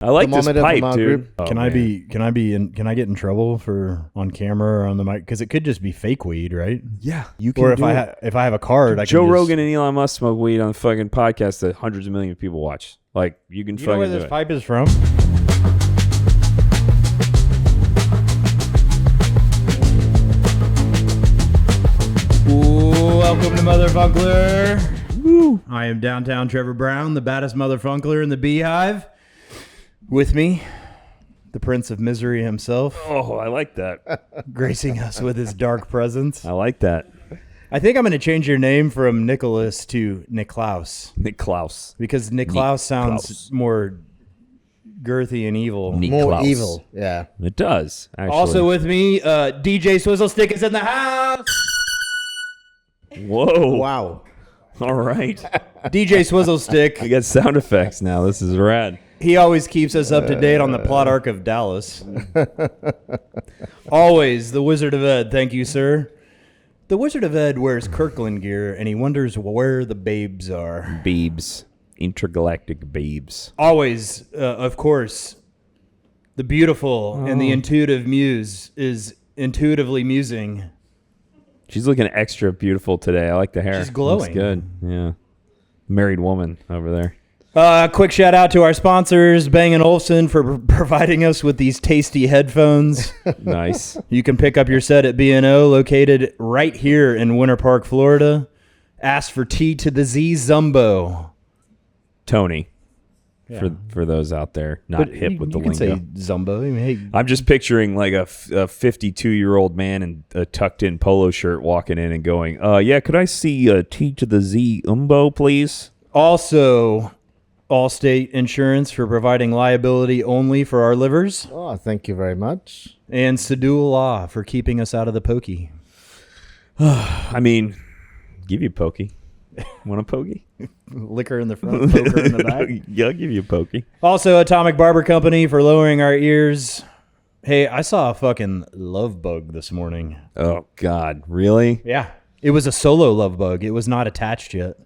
I like this thermometer pipe, from our dude. group. Oh, Can I get in trouble for on camera or on the mic? Because it could just be fake weed, right? Yeah, you can. Or if I have a card, I can Joe just, Rogan and Elon Musk smoke weed on the fucking podcast that hundreds of millions of people watch. Like you can You fucking know where do this it. pipe is from? Welcome to Motherfunkler. Woo. I am downtown Trevor Brown, the baddest Motherfunkler in the beehive. With me, the Prince of Misery himself, Oh, I like that. gracing us with his dark presence. I like that. I think I'm going to change your name from Nicholas to Niklaus. Nick Klaus. Because Niklaus sounds more girthy and evil. More Klaus. evil. Yeah. It does. Actually. Also with me, DJ Swizzlestick is in the house. Whoa. Wow. All right. DJ Swizzlestick. We got sound effects now. This is rad. He always keeps us up to date on the plot arc of Dallas. Always the Wizard of Ed. Thank you, sir. The Wizard of Ed wears Kirkland gear, and he wonders where the babes are. Beebs. Intergalactic beebs. Always, of course, the beautiful and the intuitive muse is intuitively musing. She's looking extra beautiful today. I like the hair. She's glowing. Looks good. Yeah. Married woman over there. Quick shout out to our sponsors, Bang & Olufsen, for providing us with these tasty headphones. Nice. You can pick up your set at B&O, located right here in Winter Park, Florida. Ask for T to the Z Zumbo. Tony. Yeah. For those out there not hip with the you can lingo. say Zumbo. I mean, hey, I'm just picturing like a 52-year-old man in a tucked-in polo shirt walking in and going, yeah, could I see a T to the Z Umbo, please? also, Allstate Insurance for providing liability only for our livers. Oh, thank you very much. And Sadul Law for keeping us out of the pokey. I mean, give you a pokey. Want a pokey? Liquor in the front, poker in the back. Yeah, I'll give you a pokey. Also, Atomic Barber Company for lowering our ears. Hey, I saw a fucking love bug this morning. Oh, God. Really? Yeah. It was a solo love bug. It was not attached yet.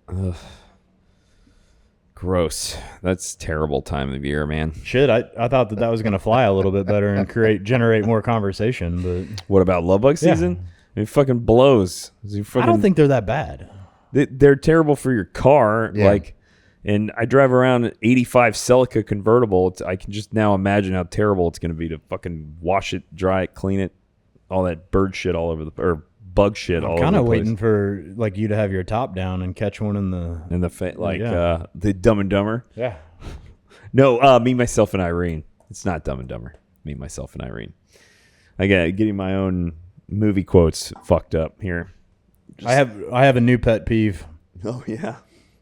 Gross. That's terrible time of year, man. Shit, I thought that was going to fly a little bit better and generate more conversation, but What about love bug season? It fucking blows. I don't think they're that bad. They're terrible for your car. Yeah. Like, and I drive around an 85 Celica convertible. I can just now imagine how terrible it's going to be to fucking wash it, dry it, clean it, all that bird shit all over or bug shit all over the place. I'm kind of waiting for like you to have your top down and catch one in the the Dumb and Dumber. yeah. No, Me, Myself, and Irene. It's not Dumb and Dumber. Me, Myself, and Irene. I got getting my own movie quotes fucked up here. I have a new pet peeve, Oh yeah.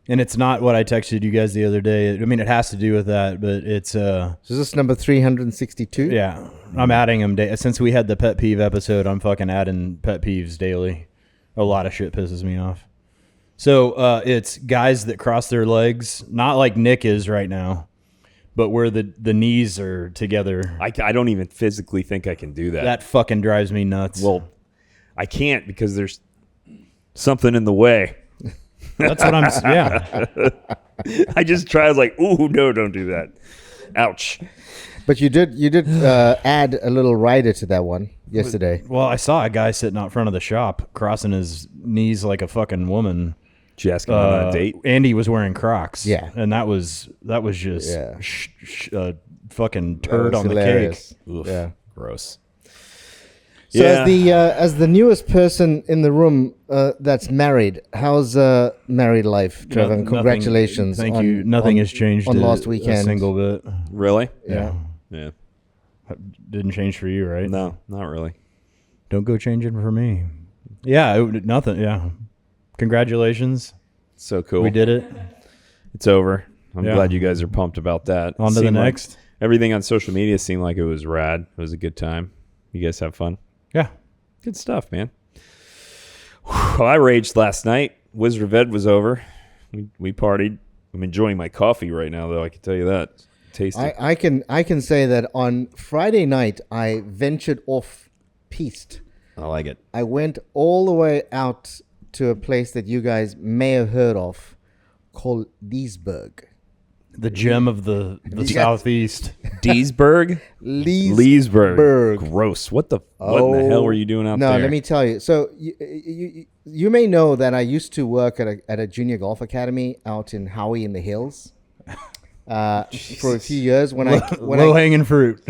and it's not what I texted you guys the other day. I mean, it has to do with that, but it's So is this number 362? yeah. I'm adding them since we had the pet peeve episode. I'm fucking adding pet peeves daily. A lot of shit pisses me off. So it's guys that cross their legs, not like Nick is right now, but where the knees are together. I don't even physically think I can do that. That fucking drives me nuts. Well, I can't because there's something in the way. That's what I'm. Yeah. I just try. I was like, ooh, no, don't do that. Ouch. But you did add a little rider to that one yesterday. Well, I saw a guy sitting out front of the shop crossing his knees like a fucking woman. Did you ask him on a date? Andy was wearing Crocs. Yeah. And that was just Yeah. fucking That turd was on hilarious. the cake. Oof, Yeah. gross. So Yeah. as the newest person in the room that's married, how's married life, Trevor? And congratulations. Thank you. Nothing has changed on a- last A weekend. single bit. Really? Yeah. Yeah. Didn't change for you, right? No, not really. Don't go changing for me. Yeah, nothing. Yeah. Congratulations. So cool. We did it. It's over. I'm Yeah. glad you guys are pumped about that. On to the Seemed like next. everything on social media seemed like it was rad. It was a good time. You guys have fun? Yeah. Good stuff, man. Well, I raged last night. Wizard of Ed was over. We partied. I'm enjoying my coffee right now, though. I can tell you that. Tasty. I can say that on Friday night I ventured off piste. I like it. I went all the way out to a place that you guys may have heard of called Leesburg. The gem of the southeast. Leesburg? Leesburg. Gross. What in the hell were you doing out there? No, let me tell you. So you may know that I used to work at a junior golf academy out in Howie in the hills for a few years. When Low hanging fruit.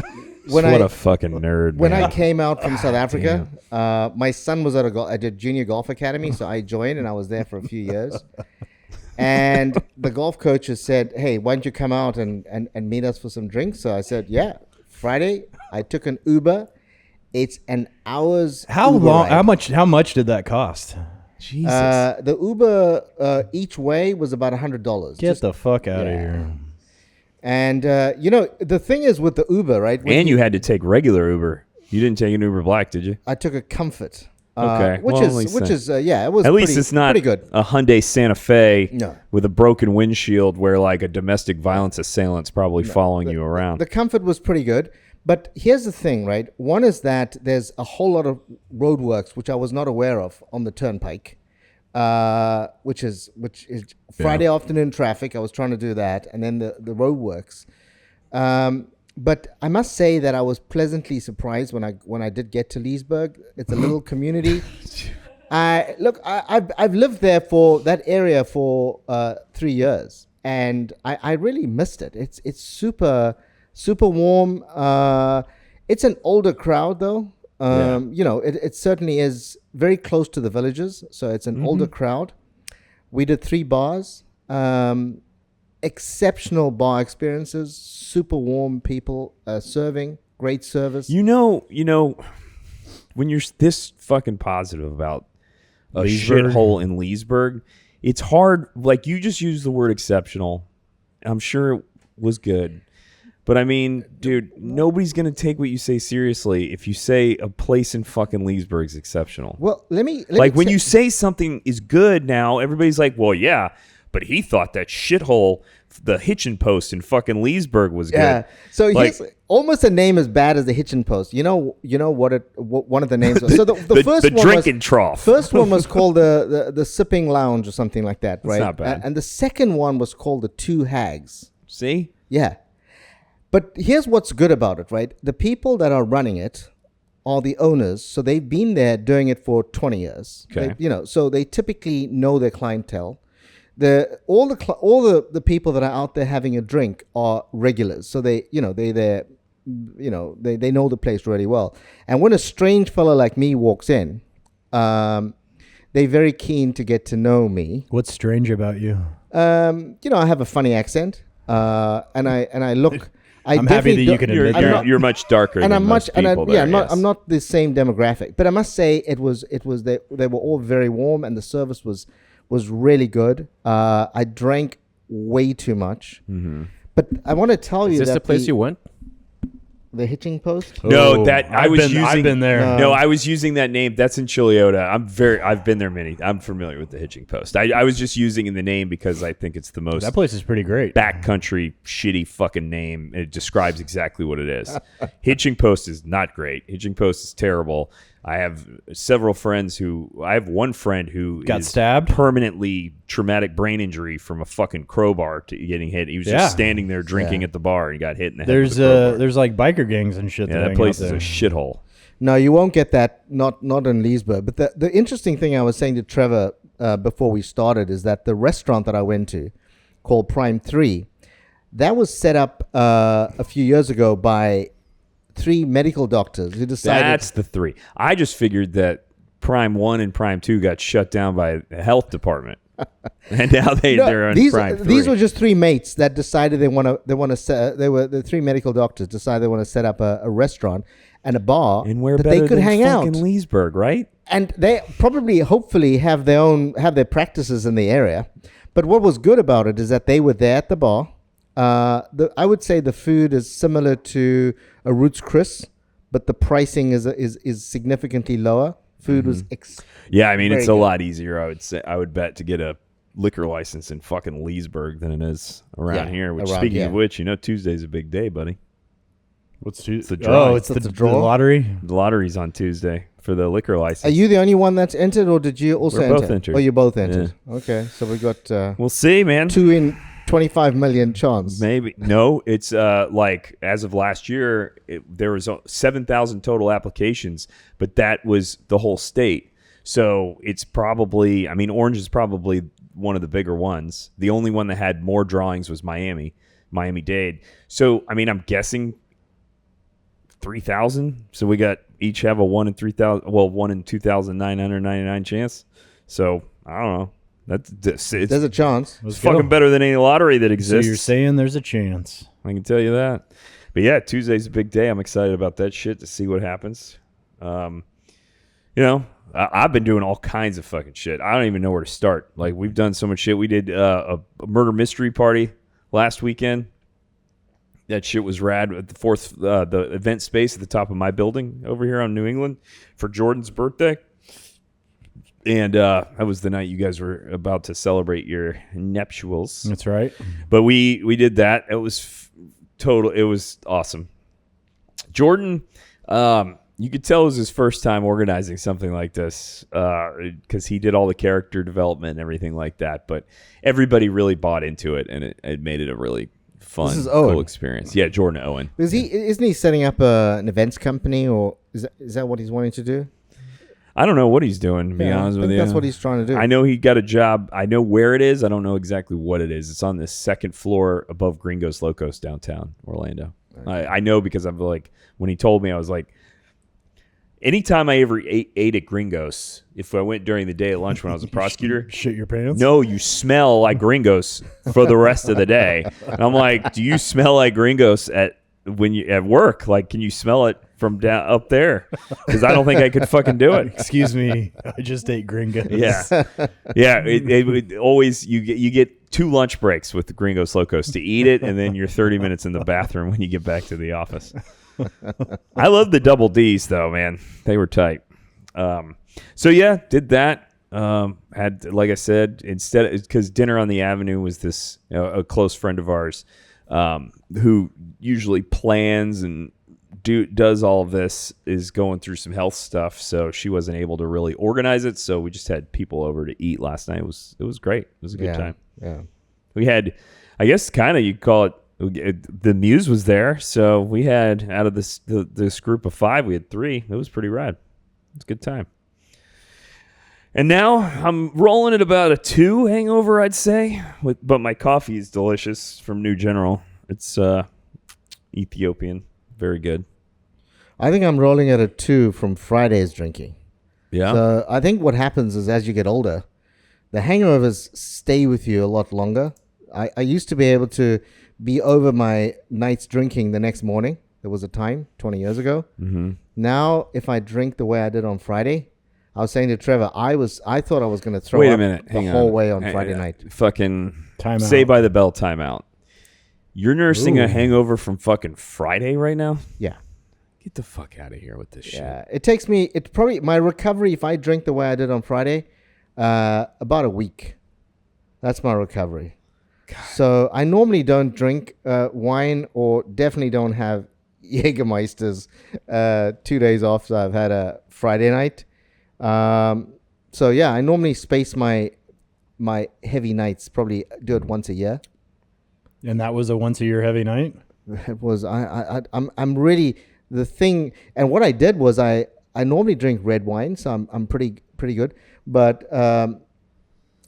What a fucking nerd. When man. I came out from South Africa, my son was at a junior golf academy, so I joined and I was there for a few years. And the golf coaches said, "Hey, why don't you come out and meet us for some drinks?" So I said, "Yeah." Friday, I took an Uber. It's an hour's. How Uber long? ride. How much did that cost? Jesus. The Uber each way was about $100. Get the fuck out of here. And the thing is with the Uber, right? And you had to take regular Uber. You didn't take an Uber Black, did you? I took a Comfort. Okay. Which Well, is it was at least it's not pretty good. a Hyundai Santa Fe No. with a broken windshield where like a domestic violence assailant's probably following you around. The Comfort was pretty good. But here's the thing, right? One is that there's a whole lot of roadworks which I was not aware of on the turnpike, which is Friday afternoon traffic. I was trying to do that, and then the roadworks. But I must say that I was pleasantly surprised when I did get to Leesburg. It's a little community. I've lived there for that area for 3 years, and I really missed it. It's super warm. It's an older crowd though. It certainly is very close to the villages, so it's an older crowd. We did 3 bars. Exceptional bar experiences, super warm people serving, great service. You know, when you're this fucking positive about a shithole in Leesburg, it's hard. Like, you just used the word exceptional. I'm sure it was good. But I mean, dude, nobody's going to take what you say seriously if you say a place in fucking Leesburg is exceptional. Well, let me when you say something is good now, everybody's like, well, yeah, but he thought that shithole, the Hitchin Post in fucking Leesburg was good. Yeah. So like, here's almost a name as bad as the Hitchin Post. You know what one of the names was. So the first one drinking was, trough. First one was called the Sipping Lounge or something like that, right? It's not bad. And the second one was called the Two Hags. See? Yeah. But here's what's good about it, right? The people that are running it are the owners, so they've been there doing it for 20 years. Okay. So they typically know their clientele. All the people that are out there having a drink are regulars, so they know the place really well. And when a strange fellow like me walks in, they're very keen to get to know me. What's strange about you? I have a funny accent, and I look. I'm happy that you can admit that. You're much darker than most people there, I'm not the same demographic, but I must say it was they were all very warm, and the service was really good. I drank way too much, but I want to tell you Is this the place you went? The Hitching Post? No, I've been there. No, I was using that name. That's in Chiliota. I've been there I'm familiar with the Hitching Post. I was just using the name because I think it's the most That place is pretty great. backcountry shitty fucking name. It describes exactly what it is. Hitching Post is not great. Hitching Post is terrible. I have one friend who Got is stabbed? permanently traumatic brain injury from a fucking crowbar to getting hit. He was just standing there drinking at the bar and he got hit in the head with a crowbar. There's like biker gangs and shit. Yeah, that that place hang is out a there. shithole. No, you won't get that. Not in Leesburg. But the interesting thing I was saying to Trevor before we started is that the restaurant that I went to, called Prime 3, that was set up a few years ago by 3 medical doctors who decided. That's the 3. I just figured that Prime 1 and Prime 2 got shut down by the health department. And now they're on Prime 3. These were just 3 mates that decided they were the 3 medical doctors decided they want to set up a restaurant and a bar and where that better they could than hang out. fucking Leesburg, right? And they probably, hopefully, have their practices in the area. But what was good about it is that they were there at the bar. I would say the food is similar to a Roots Chris, but the pricing is significantly lower. Food was Yeah, I mean, it's a good. lot easier, I would bet, to get a liquor license in fucking Leesburg than it is around here. Which, speaking of which, Tuesday's a big day, buddy. What's Tuesday? It's the draw. Oh, it's the draw? lottery. The lottery's on Tuesday for the liquor license. Are you the only one that's entered, or did you also We're enter? both entered. Oh, you both entered. Okay, so we got We'll see, man. 2 in 25 million chance. Maybe. No, it's like as of last year, there was 7,000 total applications, but that was the whole state. So it's probably, I mean, Orange is probably one of the bigger ones. The only one that had more drawings was Miami-Dade. So, I mean, I'm guessing 3,000. So we got each have a 1 in 3,000, well, 1 in 2,999 chance. So I don't know. There's a chance. It's fucking better than any lottery that exists. So you're saying there's a chance. I can tell you that. But yeah, Tuesday's a big day. I'm excited about that shit to see what happens. You know, I've been doing all kinds of fucking shit. I don't even know where to start. Like, we've done so much shit. We did a murder mystery party last weekend. That shit was rad at the event space at the top of my building over here on New England for Jordan's birthday. And that was the night you guys were about to celebrate your nuptials. That's right. But we did that. It was it was awesome. Jordan, you could tell it was his first time organizing something like this because he did all the character development and everything like that. But everybody really bought into it, and it made it a really fun, cool experience. Yeah, Jordan Owen. Isn't he setting up an events company, or is that what he's wanting to do? I don't know what he's doing, to be honest with you. That's what he's trying to do. I know he got a job. I know where it is. I don't know exactly what it is. It's on the second floor above Gringos Locos downtown Orlando. Okay. I know because I'm like, when he told me, I was like, anytime I ever ate at Gringos, if I went during the day at lunch when I was a prosecutor. Shit your pants? No, you smell like Gringos for the rest of the day. And I'm like, do you smell like Gringos at work? Like, can you smell it from down up there? Because I don't think I could fucking do it. Excuse me, I just ate Gringos. Yeah, yeah. It always you get 2 lunch breaks with the Gringos Locos to eat it, and then you're 30 minutes in the bathroom when you get back to the office. I love the double D's though, man. They were tight. So yeah, did that. Had, like I said, instead, because Dinner on the Avenue was this a close friend of ours who usually plans and does all of this, is going through some health stuff, so she wasn't able to really organize it. So we just had people over to eat last night. It was great. It was a good time. Yeah, we had, I guess, kind of, you call it. The Muse was there, so we had, out of this group of 5, we had 3. It was pretty rad. It was a good time. And now I'm rolling at about a 2 hangover, I'd say. But my coffee is delicious from New General. It's Ethiopian, very good. I think I'm rolling at a 2 from Friday's drinking. Yeah. So I think what happens is, as you get older, the hangovers stay with you a lot longer. I used to be able to be over my night's drinking the next morning. There was a time 20 years ago. Mm-hmm. Now, if I drink the way I did on Friday, I was saying to Trevor, I thought I was going to throw up the whole way on Friday night. Fucking Say by the Bell timeout. You're nursing a hangover from fucking Friday right now? Yeah. Get the fuck out of here with this shit. Yeah. It's probably my recovery, if I drink the way I did on Friday, about a week. That's my recovery. God. So I normally don't drink wine, or definitely don't have Jägermeisters 2 days after I've had a Friday night. So yeah, I normally space my heavy nights, probably do it once a year. And that was a once a year heavy night? It was. I'm really, the thing, and what I did was I normally drink red wine, so I'm pretty good. But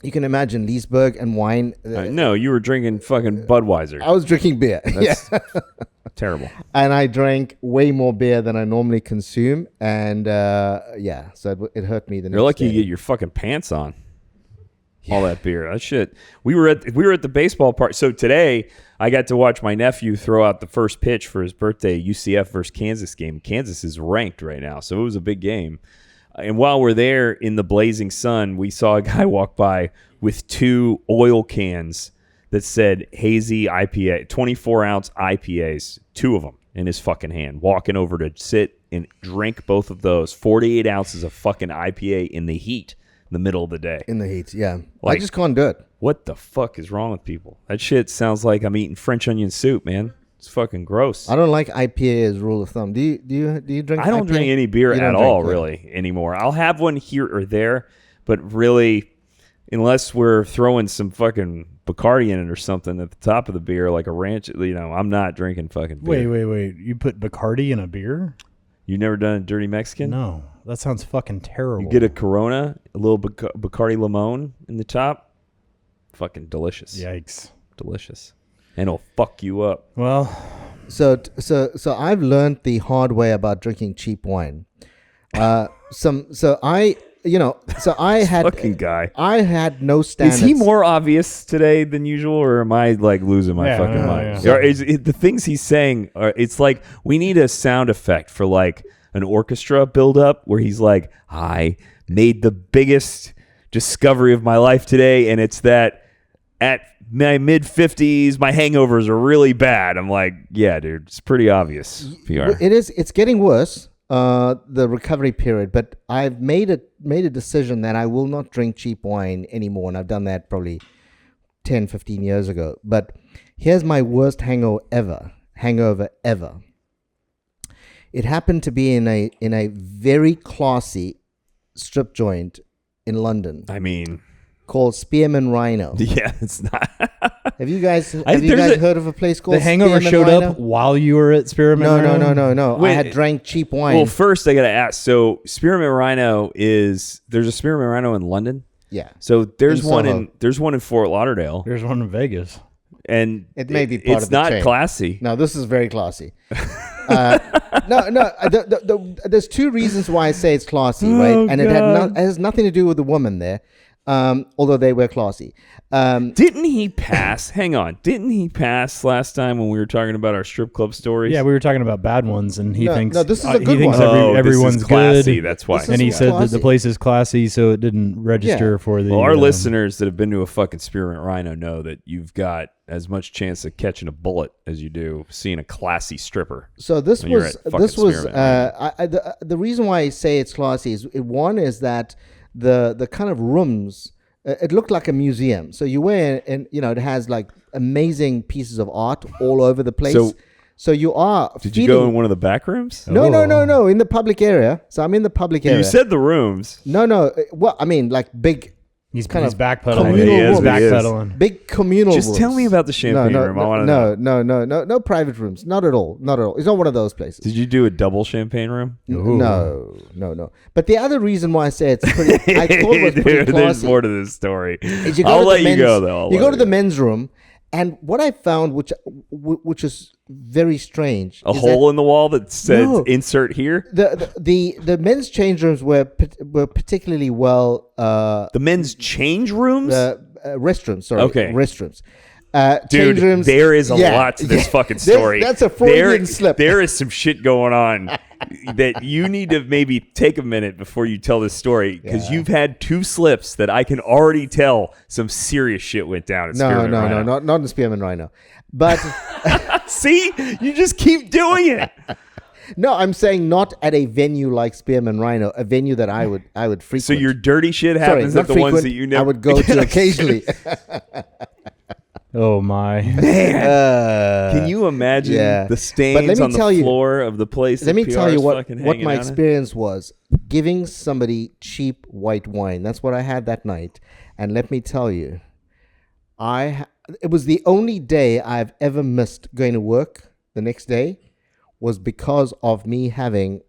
you can imagine Leesburg and wine. No, you were drinking fucking Budweiser. I was drinking beer. That's terrible. And I drank way more beer than I normally consume, and so it hurt me the next day. You're lucky you get your fucking pants on. All that beer, that shit. We were at the baseball park. So today I got to watch my nephew throw out the first pitch for his birthday UCF versus Kansas game. Kansas is ranked right now, so it was a big game. And while we're there in the blazing sun, we saw a guy walk by with 2 oil cans that said hazy IPA, 24-ounce IPAs, 2 of them in his fucking hand, walking over to sit and drink both of those, 48 ounces of fucking IPA in the heat. In the middle of the day. In the heat, yeah. Like, I just can't do it. What the fuck is wrong with people? That shit sounds like I'm eating French onion soup, man. It's fucking gross. I don't like IPA as rule of thumb. Do you drink I don't IPA? drink any beer at all, really, anymore. I'll have one here or there, but really, unless we're throwing some fucking Bacardi in it or something at the top of the beer, like a ranch. I'm not drinking fucking beer. Wait. You put Bacardi in a beer? You never done a dirty Mexican? No. That sounds fucking terrible. You get a Corona, a little Bacardi Limon in the top. Fucking delicious. Yikes. Delicious. And it'll fuck you up. Well, So I've learned the hard way about drinking cheap wine. I had Fucking guy. I had no standards. Is he more obvious today than usual, or am I like losing my fucking mind? Yeah. Or the things he's saying it's like we need a sound effect for like an orchestra build up where he's like, I made the biggest discovery of my life today, and it's that at my mid 50s my hangovers are really bad. I'm like, yeah, dude, it's pretty obvious. PR. It's getting worse, the recovery period, but I've made a decision that I will not drink cheap wine anymore, and I've done that probably 10, 15 years ago. But here's my worst hangover ever. It happened to be in a very classy strip joint in London. I mean, called Spearman Rhino. yeah, it's not. Have you guys heard of a place called the hangover Spearman showed Rhino? up while you were at Spearman Rhino? No. Wait, I had drank cheap wine. Well, first I gotta ask. So Spearman Rhino there's a Spearman Rhino in London. Yeah. So there's In one Soho. there's one in Fort Lauderdale, There's one in Vegas. and It may be part it's of the not chain. classy. No, this is very classy. There's two reasons why I say it's classy, right? And it has nothing to do with the woman there, although they were classy. Didn't he pass? Hang on. Didn't he pass last time when we were talking about our strip club stories? Yeah, we were talking about bad ones, and he thinks this is a good he thinks one. everyone's this is classy. good. That's why. This And he is said that classy. the place is classy, so it didn't register Yeah. for the. Well, our listeners that have been to a fucking Spearmint Rhino know that you've got as much chance of catching a bullet as you do seeing a classy stripper. So this When you're was at fucking Spearmint Rhino. the reason why I say it's classy is one is that the kind of rooms. It looked like a museum. So you were and it has like amazing pieces of art all over the place. So you are. Did you go in one of the back rooms? No, in the public area. So I'm in the public area. You said the rooms. No. Well, I mean, like big. He's kind of backpedaling. communal He's rooms. backpedaling. Big communal Just rooms. tell me about the champagne room. I want to know. No private rooms. Not at all. It's not one of those places. Did you do a double champagne room? No. But the other reason why I say it's pretty, I thought it was pretty Dude, classy. there's more to this story. is you go I'll to let the you men's, go though. You go to the men's room, and what I found, which is very strange, a is hole in the wall that says No. insert here. the men's change rooms were particularly well. The men's change rooms. Restrooms, sorry. Okay. Restrooms. Dude, change rooms, there is a yeah, lot to this yeah. fucking story. That's a Freudian slip. There is some shit going on that you need to maybe take a minute before you tell this story because you've had two slips that I can already tell some serious shit went down at Spearmint Rhino. not in Spearman Rhino. But See, you just keep doing it. no, I'm saying not at a venue like Spearman Rhino, a venue that I would frequent. So your dirty shit Sorry, happens not at the ones frequent, that you never. I would go to occasionally. Oh my! Can you imagine yeah. the stains on the floor of the place? Let me tell you what my hanging out in? experience was giving somebody cheap white wine. That's what I had that night, and let me tell you, it was the only day I've ever missed going to work the next day was because of me having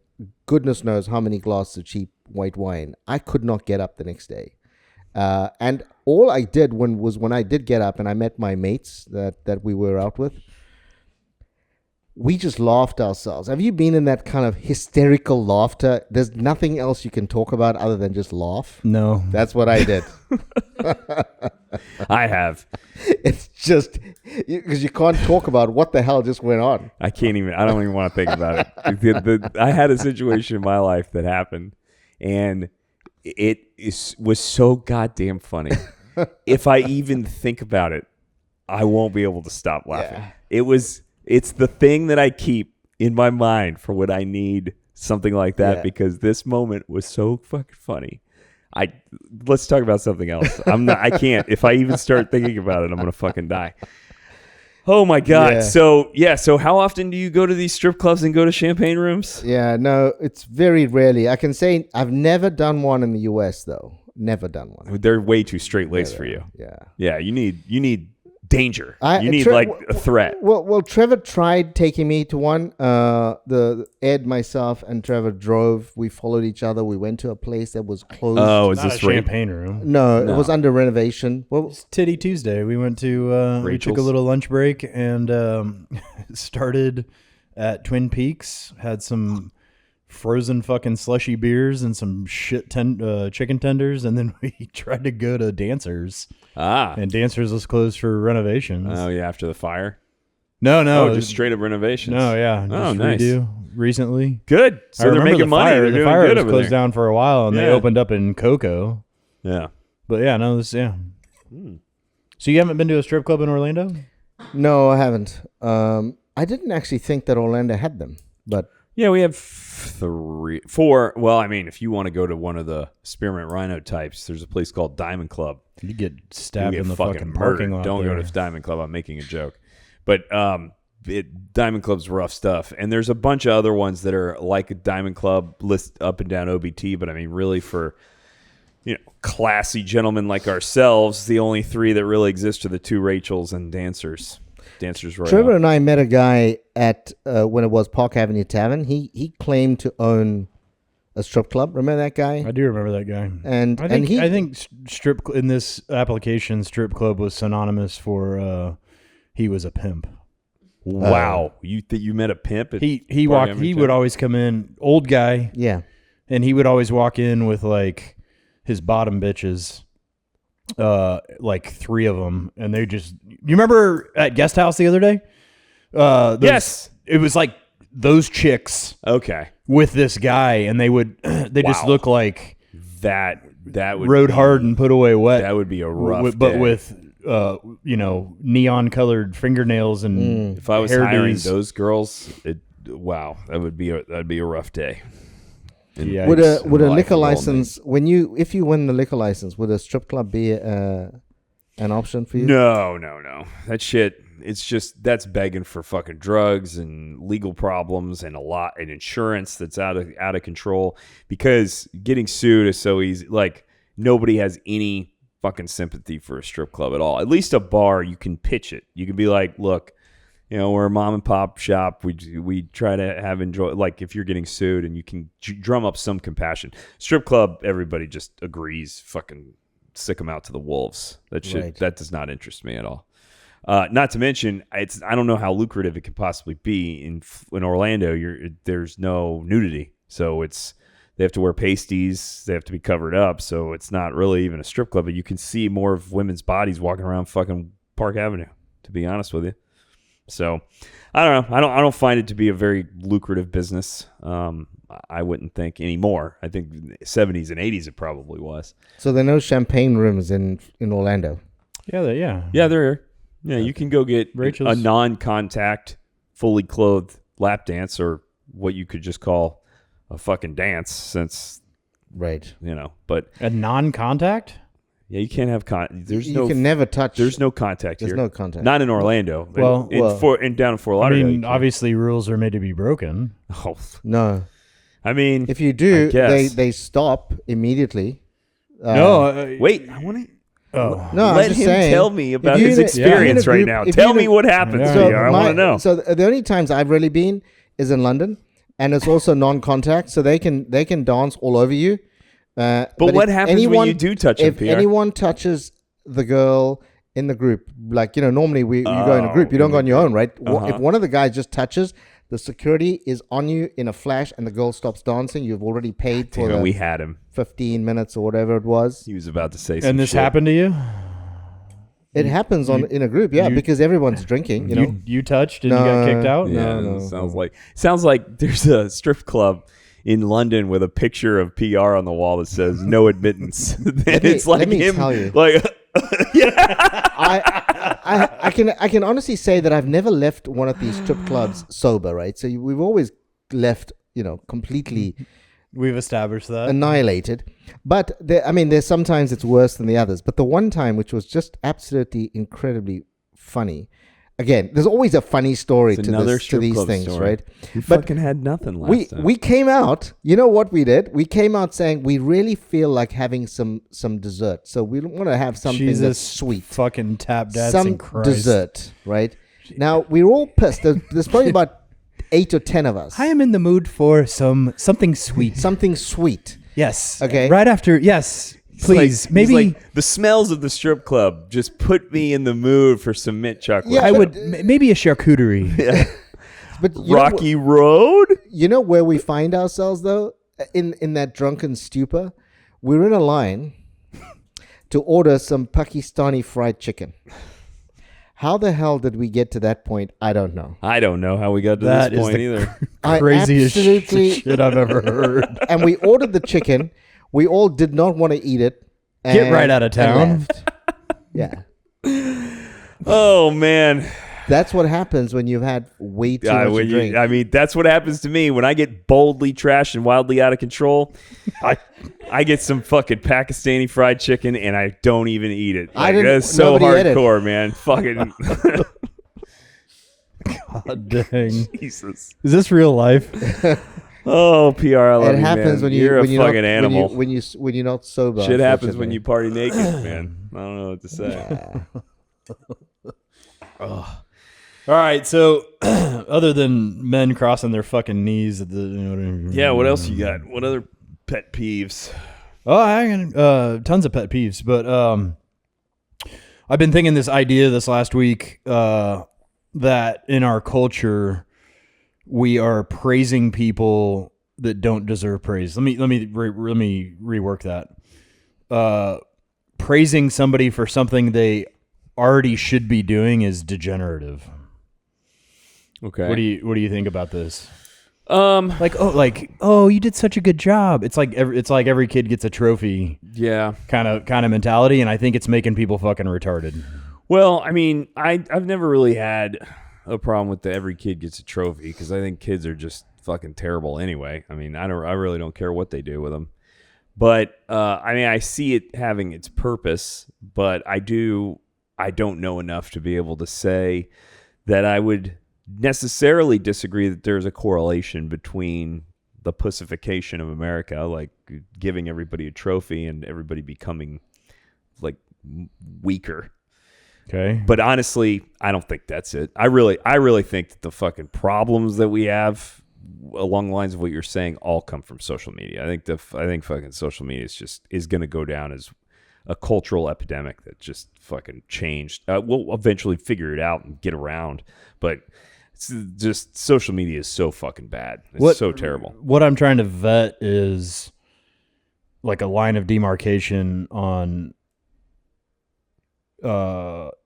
goodness knows how many glasses of cheap white wine. I could not get up the next day. And all I did when I did get up and I met my mates that we were out with, we just laughed ourselves. Have you been in that kind of hysterical laughter? There's nothing else you can talk about other than just laugh. No, That's what I did. I have. It's just because you can't talk about what the hell just went on. I don't even want to think about it. I had a situation in my life that happened, and was so goddamn funny. If I even think about it, I won't be able to stop laughing. Yeah. It's the thing that I keep in my mind for when I need something like that because this moment was so fucking funny. Let's talk about something else. I can't. If I even start thinking about it, I'm going to fucking die. Oh my God. Yeah. So how often do you go to these strip clubs and go to champagne rooms? Yeah, no, it's very rarely. I can say I've never done one in the US though. never done one. They're way too straight laced for you. Yeah. Yeah, you need danger. You need Tre- like a threat. Well, Trevor tried taking me to one. The Ed, myself, and Trevor drove. We followed each other. We went to a place that was closed. Oh, is Not this a champagne room. No, it was under renovation. Well, It's Titty Tuesday. We went to we took a Rachel's. little lunch break and started at Twin Peaks. Had some frozen fucking slushy beers and some shit chicken tenders, and then we tried to go to Dancers. And Dancers was closed for renovations. Oh yeah, after the fire. No, just straight up renovations. no, yeah. Oh, just nice. redo recently. Good. So I they're remember making the money. fire. They're The doing fire good was over closed there. down for a while, and they Yeah. opened up in Cocoa. Yeah. But yeah, no, this So you haven't been to a strip club in Orlando? no, I haven't. I didn't actually think that Orlando had them, but Yeah, we have 4. Well, I mean, if you want to go to one of the Spearmint Rhino types, there's a place called Diamond Club. You get You stabbed get in the fucking fucking murdered. parking lot. Don't there. go to Diamond Club. I'm making a joke. But Diamond Club's rough stuff. And there's a bunch of other ones that are like a Diamond Club list up and down OBT. But I mean, really for, classy gentlemen like ourselves, the only 3 that really exist are the 2 Rachels and Dancers. Dancers Royale. Trevor and I met a guy at when it was Park Avenue Tavern. He claimed to own a strip club. Remember that guy? I do remember that guy. And I think and he strip in this application, strip club was synonymous for he was a pimp. Wow. You met a pimp? At He Park walked. Avenue He Tavern? would always come in, old guy, yeah. and he would always walk in with like his bottom bitches, like 3 of them, and they just. You remember at Guest House the other day? Yes. It was like those chicks Okay. with this guy, and they would just Wow. look like That would rode be, hard and put away wet. That would be a rough but day. with neon colored fingernails and If I was hiring hairdos. those girls, that'd be a rough day. Yeah, Would Yikes. a would a Life liquor of all license if you win the liquor license, would a strip club be an option for you? No. That shit. It's just that's begging for fucking drugs and legal problems and and insurance that's out of control. Because getting sued is so easy. Like nobody has any fucking sympathy for a strip club at all. At least a bar, you can pitch it. You can be like, look, we're a mom and pop shop. We try to have enjoy. Like if you're getting sued, and you can drum up some compassion. Strip club, everybody just agrees. Fucking sick them out to the wolves. That shit. Right. That does not interest me at all. Not to mention, I don't know how lucrative it could possibly be in Orlando. There's no nudity, so they have to wear pasties. They have to be covered up, so it's not really even a strip club. But you can see more of women's bodies walking around fucking Park Avenue. To be honest with you, so I don't know. I don't find it to be a very lucrative business. I wouldn't think anymore. I think 70s and 80s it probably was. So there are no champagne rooms in Orlando. yeah. Yeah, they're here. Yeah, you can go get Rachel's. a non-contact, fully clothed lap dance, or what you could just call a fucking dance, since Right. But A non-contact. yeah, you can't have You can never touch. There's no contact There's here. no contact. Not in Orlando. Well- down in Fort I Lauderdale. you mean, can. obviously, rules are made to be broken. Oh, No. I mean, If you do, I guess. they stop immediately. wait. I want to. Oh, No, I'm Let just him saying, tell me if about you're his in a- if you're in a experience right group- now. if Tell you're in me a- what happens Yeah. to you. I want to know. So the only times I've really been is in London, and it's also non-contact, so they can dance all over you. But what if happens when you do touch them, If Pierre? anyone touches the girl in the group, like normally you go in a group, you don't go on your own, right? If one of the guys just touches, the security is on you in a flash, and the girl stops dancing. You've already paid for Damn, the we had him. 15 minutes or whatever it was. He was about to say some and this shit. happened to you? It happens in a group, yeah, because everyone's drinking. You touched and you got kicked out? Yeah, No. sounds like there's a strip club in London with a picture of PR on the wall that says no admittance. It's like let me him, tell you. like I can honestly say that I've never left one of these strip clubs sober, right? So we've always left, completely We've established that. annihilated. But there's sometimes it's worse than the others. But the one time, which was just absolutely incredibly funny, Again, there's always a funny story It's to another this, to these strip club things, story. right? We But fucking had nothing last time. we came out. You know what we did? We came out saying we really feel like having some dessert, so we want to have something that's Jesus sweet, fucking tap dancing some Christ. dessert, right? Now we're all pissed. There's probably about 8 or 10 of us. I am in the mood for something sweet. Something sweet. Yes. Okay. Right after. Yes. It's Please. like- Maybe. it's like the smells of the strip club just put me in the mood for some mint chocolate. Yeah, I but- would maybe a charcuterie. But you Rocky Road. you know where we find ourselves though? In that drunken stupor, we're in a line to order some Pakistani fried chicken. How the hell did we get to that point? I don't know. I don't know how we got to That this is point the either. I Craziest absolutely- shit I've ever heard. And we ordered the chicken. We all did not want to eat it. Get and- right out of and town. left. Yeah. Oh man. That's what happens when you've had way too much to drink. I mean, that's what happens to me when I get boldly trashed and wildly out of control. I get some fucking Pakistani fried chicken and I don't even eat it. I Like, didn't- that's so nobody ate it. hardcore, man. Fucking God dang. Jesus. Is this real life? Oh, PR, I love It you, happens man. when You're when a you're fucking not, animal. when you're not sober. Shit happens when unfortunately. you party naked, man. I don't know what to say. All right. So, other than men crossing their fucking knees at the, Yeah, what else you got? What other pet peeves? Oh, I got tons of pet peeves, but I've been thinking this idea this last week that in our culture we are praising people that don't deserve praise. Let me rework that. Praising somebody for something they already should be doing is degenerative. Okay. What do you think about this? Like, oh, you did such a good job. It's like every kid gets a trophy yeah. kind of mentality, and I think it's making people fucking retarded. Well, I mean, I've never really had a problem with the every kid gets a trophy because I think kids are just fucking terrible anyway. I mean, I really don't care what they do with them. But I mean, I see it having its purpose, but I don't know enough to be able to say that I would necessarily disagree that there's a correlation between the pussification of America, like giving everybody a trophy and everybody becoming like weaker. Okay. But honestly, I don't think that's it. I really think that the fucking problems that we have along the lines of what you're saying all come from social media. I think fucking social media is going to go down as a cultural epidemic that just fucking changed. We'll eventually figure it out and get around, but it's just social media is so fucking bad. It's so terrible. What I'm trying to vet is like a line of demarcation on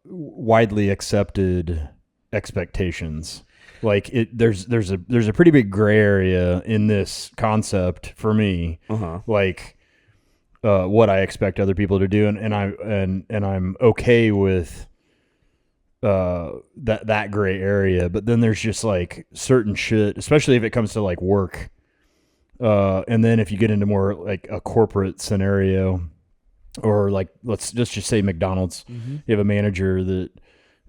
widely accepted expectations. Like there's a pretty big gray area in this concept for me. Like what I expect other people to do, and I'm okay with that gray area. But then there's just like certain shit, especially if it comes to like work, and then if you get into more like a corporate scenario, or like let's just say McDonald's, you have a manager that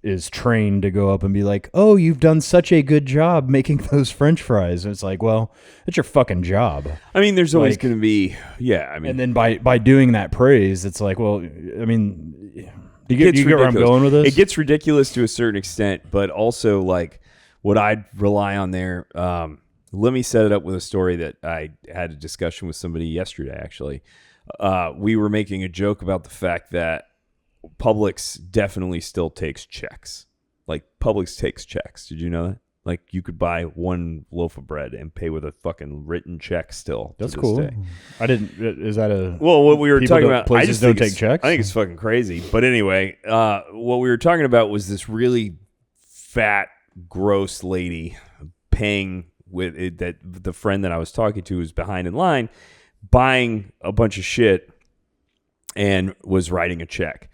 is trained to go up and be like, oh, you've done such a good job making those French fries. And it's like, well, it's your fucking job. I mean, there's always Like- going to be, yeah. I mean, And then by doing that praise, it's like, well, I mean, do you get where I'm ridiculous. going with this? It gets ridiculous to a certain extent, but also like what I'd rely on there. Let me set it up with a story that I had a discussion with somebody yesterday. Actually, we were making a joke about the fact that Publix definitely still takes checks. Like Publix takes checks. Did you know that? Like you could buy one loaf of bread and pay with a fucking written check still. That's to this cool. day. I didn't. Is that a? Well, what we were People talking don't- about, places I just don't think take it's- checks? I think it's fucking crazy. But anyway, what we were talking about was this really fat, gross lady paying with it, that the friend that I was talking to was behind in line, buying a bunch of shit and was writing a check.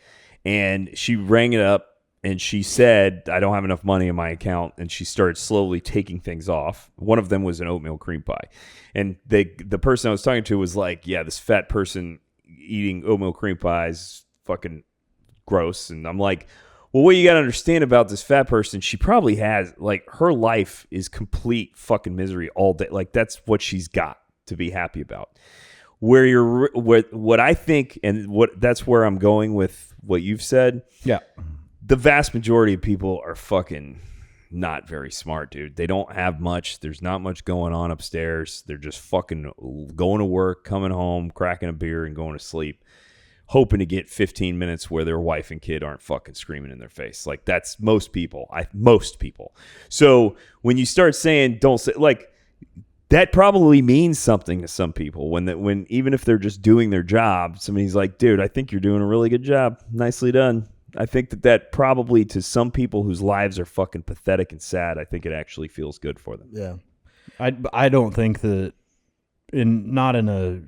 And she rang it up and she said, I don't have enough money in my account. And she started slowly taking things off. One of them was an oatmeal cream pie. And the person I was talking to was like, yeah, this fat person eating oatmeal cream pie is fucking gross. And I'm like, Well, what you got to understand about this fat person, she probably has, like, her life is complete fucking misery all day. Like, that's what she's got to be happy about. What I think, and that's where I'm going with what you've said. Yeah. The vast majority of people are fucking not very smart, dude. They don't have much. There's not much going on upstairs. They're just fucking going to work, coming home, cracking a beer, and going to sleep, hoping to get 15 minutes where their wife and kid aren't fucking screaming in their face. Like, that's most people. Most people. So when you start saying don't say, like, that probably means something to some people when even if they're just doing their job, somebody's like, dude, I think you're doing a really good job. Nicely done. I think that probably to some people whose lives are fucking pathetic and sad, I think it actually feels good for them. Yeah. I don't think that not in a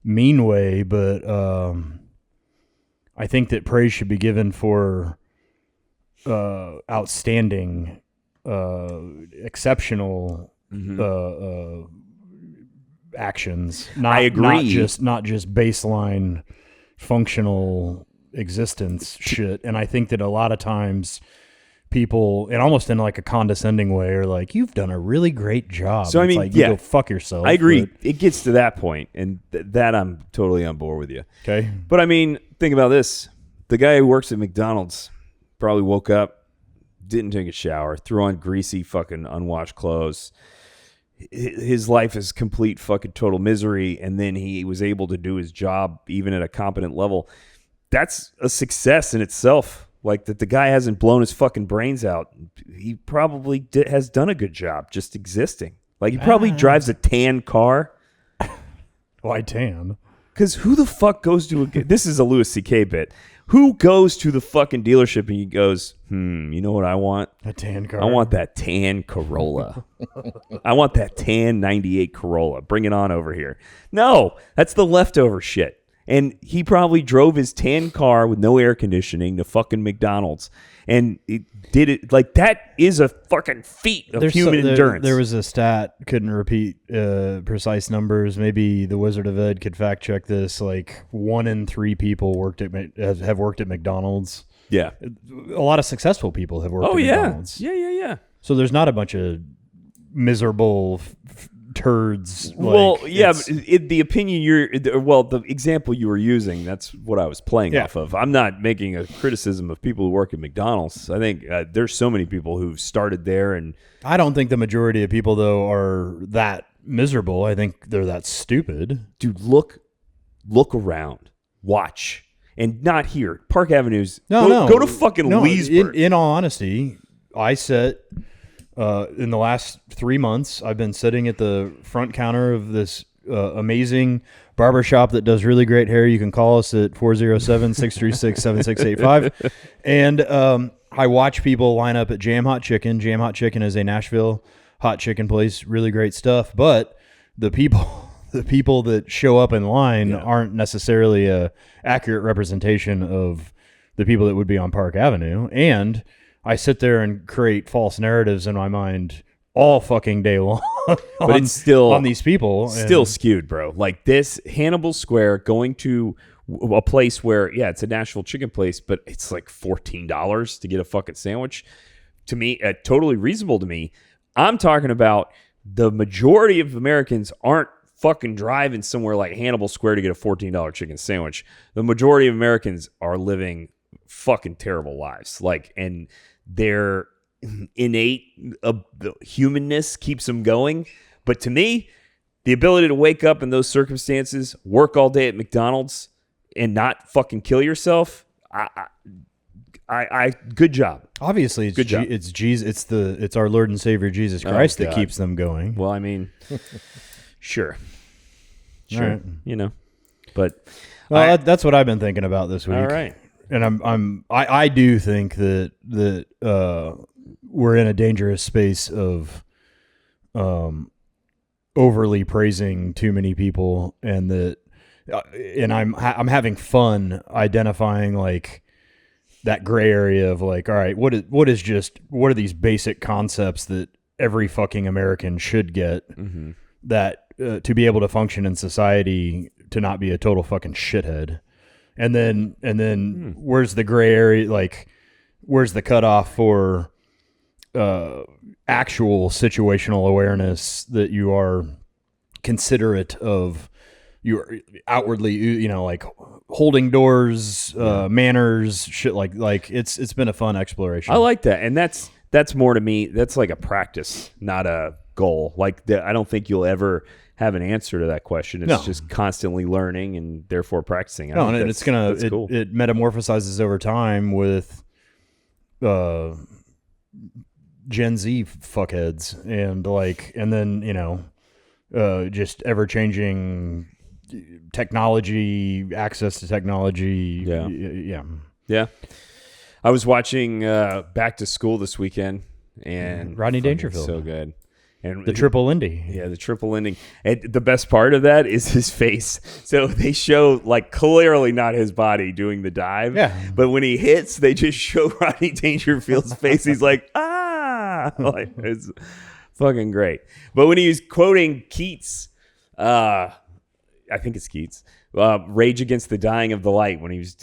mean way, but I think that praise should be given for outstanding, exceptional actions. I agree. Not just baseline functional existence shit. And I think that a lot of times people, and almost in like a condescending way, are like, you've done a really great job. So, I mean, like, you go fuck yourself. I agree. It gets to that point, and that I'm totally on board with you. Okay. But I mean, think about this. The guy who works at McDonald's probably woke up, didn't take a shower, threw on greasy fucking unwashed clothes. His life is complete fucking total misery, and then he was able to do his job even at a competent level. That's a success in itself. Like, that the guy hasn't blown his fucking brains out. He probably has done a good job just existing. Like, he probably drives a tan car. Why tan? Because who the fuck goes to this is a Louis C.K. bit. Who goes to the fucking dealership and he goes, you know what I want? A tan car. I want that tan Corolla. I want that tan 98 Corolla. Bring it on over here. No, that's the leftover shit. And he probably drove his tan car with no air conditioning to fucking McDonald's. And it did it like that is a fucking feat of human endurance. There was a stat, couldn't repeat precise numbers. Maybe the Wizard of Ed could fact check this. Like 1 in 3 people have worked at McDonald's. Yeah. A lot of successful people have worked at McDonald's. Yeah. So there's not a bunch of miserable turds. Well, yeah, but the opinion the example you were using, that's what I was playing off of. I'm not making a criticism of people who work at McDonald's. I think there's so many people who've started there, and I don't think the majority of people though are that miserable. I think they're that stupid. Dude, look around, watch, and not here. Park Avenue's. Go to fucking Leesburg. In all honesty, I sit. In the last 3 months, I've been sitting at the front counter of this amazing barbershop that does really great hair. You can call us at 407-636-7685. And I watch people line up at Jam Hot Chicken. Jam Hot Chicken is a Nashville hot chicken place. Really great stuff. But the people that show up in line aren't necessarily a accurate representation of the people that would be on Park Avenue. And I sit there and create false narratives in my mind all fucking day long. But it's still on these people. Still skewed, bro. Like this Hannibal Square, going to a place where, it's a Nashville chicken place, but it's like $14 to get a fucking sandwich. To me, totally reasonable to me. I'm talking about the majority of Americans aren't fucking driving somewhere like Hannibal Square to get a $14 chicken sandwich. The majority of Americans are living fucking terrible lives. Like, and their innate humanness keeps them going. But to me, the ability to wake up in those circumstances, work all day at McDonald's, and not fucking kill yourself, I good job. Obviously, it's it's Jesus. It's our Lord and Savior Jesus Christ that keeps them going. Well, I mean, sure, right. You know, but that's what I've been thinking about this week. All right. And I do think that we're in a dangerous space of overly praising too many people, and that and I'm having fun identifying like that gray area of like, all right, what are these basic concepts that every fucking American should get that to be able to function in society, to not be a total fucking shithead. And then where's the gray area? Like, where's the cutoff for actual situational awareness that you are considerate of your outwardly, like holding doors, manners, shit like it's been a fun exploration. I like that. And that's more to me. That's like a practice, not a goal. Like I don't think you'll ever have an answer to that question. It's just constantly learning and therefore practicing. And it's cool. It metamorphosizes over time with Gen Z fuckheads and then just ever changing technology, access to technology. Yeah. I was watching Back to School this weekend, and Rodney Dangerfield, so good. And the triple ending. Yeah, the triple ending. And the best part of that is his face. So they show clearly not his body doing the dive. Yeah. But when he hits, they just show Rodney Dangerfield's face. He's like, ah, it's fucking great. But when he was quoting Keats, I think it's Keats, Rage Against the Dying of the Light, when he was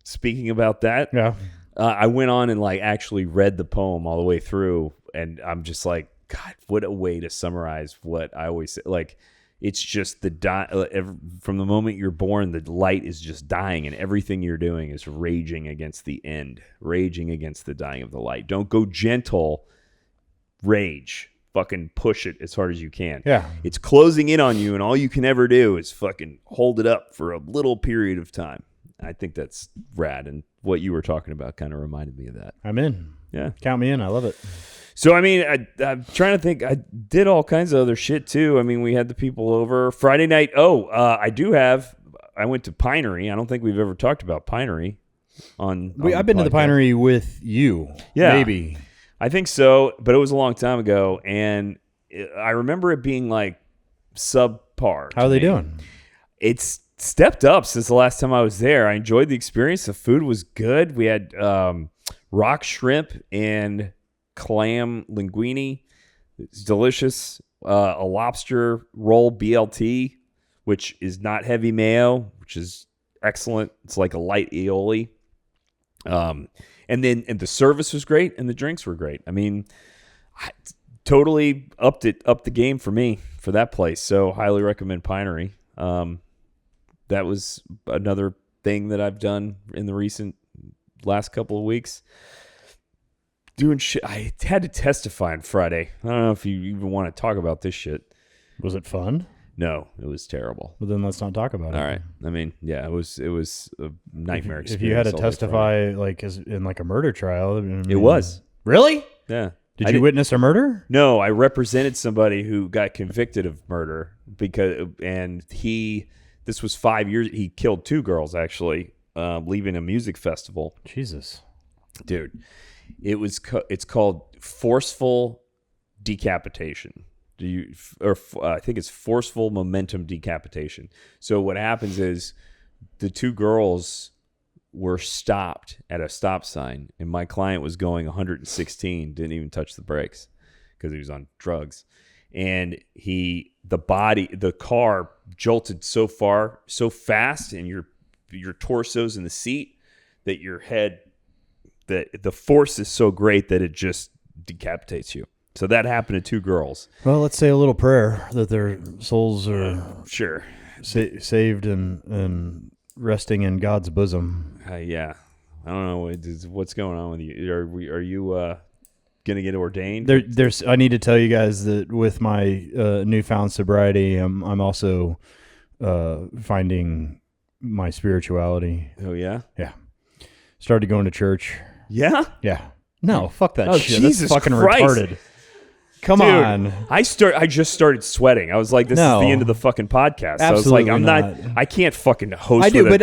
speaking about that. Yeah. I went on and actually read the poem all the way through, and I'm just like, God, what a way to summarize what I always say. It's just from the moment you're born, the light is just dying, and everything you're doing is raging against the end, raging against the dying of the light. Don't go gentle, rage. Fucking push it as hard as you can. Yeah. It's closing in on you, and all you can ever do is fucking hold it up for a little period of time. I think that's rad, and what you were talking about kind of reminded me of that. I'm in. Yeah. Count me in. I love it. So, I mean, I'm trying to think. I did all kinds of other shit, too. I mean, we had the people over. Friday night, I went to Pinery. I don't think we've ever talked about Pinery I've been to the Pinery with you. Yeah. Maybe. I think so, but it was a long time ago, and I remember it being subpar. How are they doing? It's stepped up since the last time I was there. I enjoyed the experience. The food was good. We had rock shrimp and clam linguine. It's delicious. A lobster roll BLT, which is not heavy mayo, which is excellent. It's like a light aioli. And the service was great, and the drinks were great. I mean, I totally upped the game for me for that place. So highly recommend Pinery. That was another thing that I've done in the last couple of weeks. Doing shit. I had to testify on Friday. I don't know if you even want to talk about this shit. Was it fun? No, it was terrible. Well, then let's not talk about it. All right. I mean, yeah, it was a nightmare experience. If you had to testify in a murder trial, it was. Really? Yeah. Did you witness a murder? No, I represented somebody who got convicted of murder this was 5 years. He killed 2 girls actually, leaving a music festival. Jesus, dude, it's called forceful decapitation. I think it's forceful momentum decapitation. So what happens is the 2 girls were stopped at a stop sign, and my client was going 116, didn't even touch the brakes because he was on drugs. And the car jolted so fast, and your torso's in the seat, that your head, that the force is so great that it just decapitates you. So that happened to 2 girls. Well, let's say a little prayer that their souls are sure saved and resting in God's bosom. Yeah, I don't know what's going on with you. Are you gonna get ordained? I need to tell you guys that with my newfound sobriety, I'm also finding my spirituality. Oh yeah, yeah. Started going to church. Yeah, yeah. No, fuck that shit. Jesus That's fucking Christ. retarded. Come Dude, on. I just started sweating. I was like, this is the end of the fucking podcast. Absolutely I was like, I can't fucking host. I do, but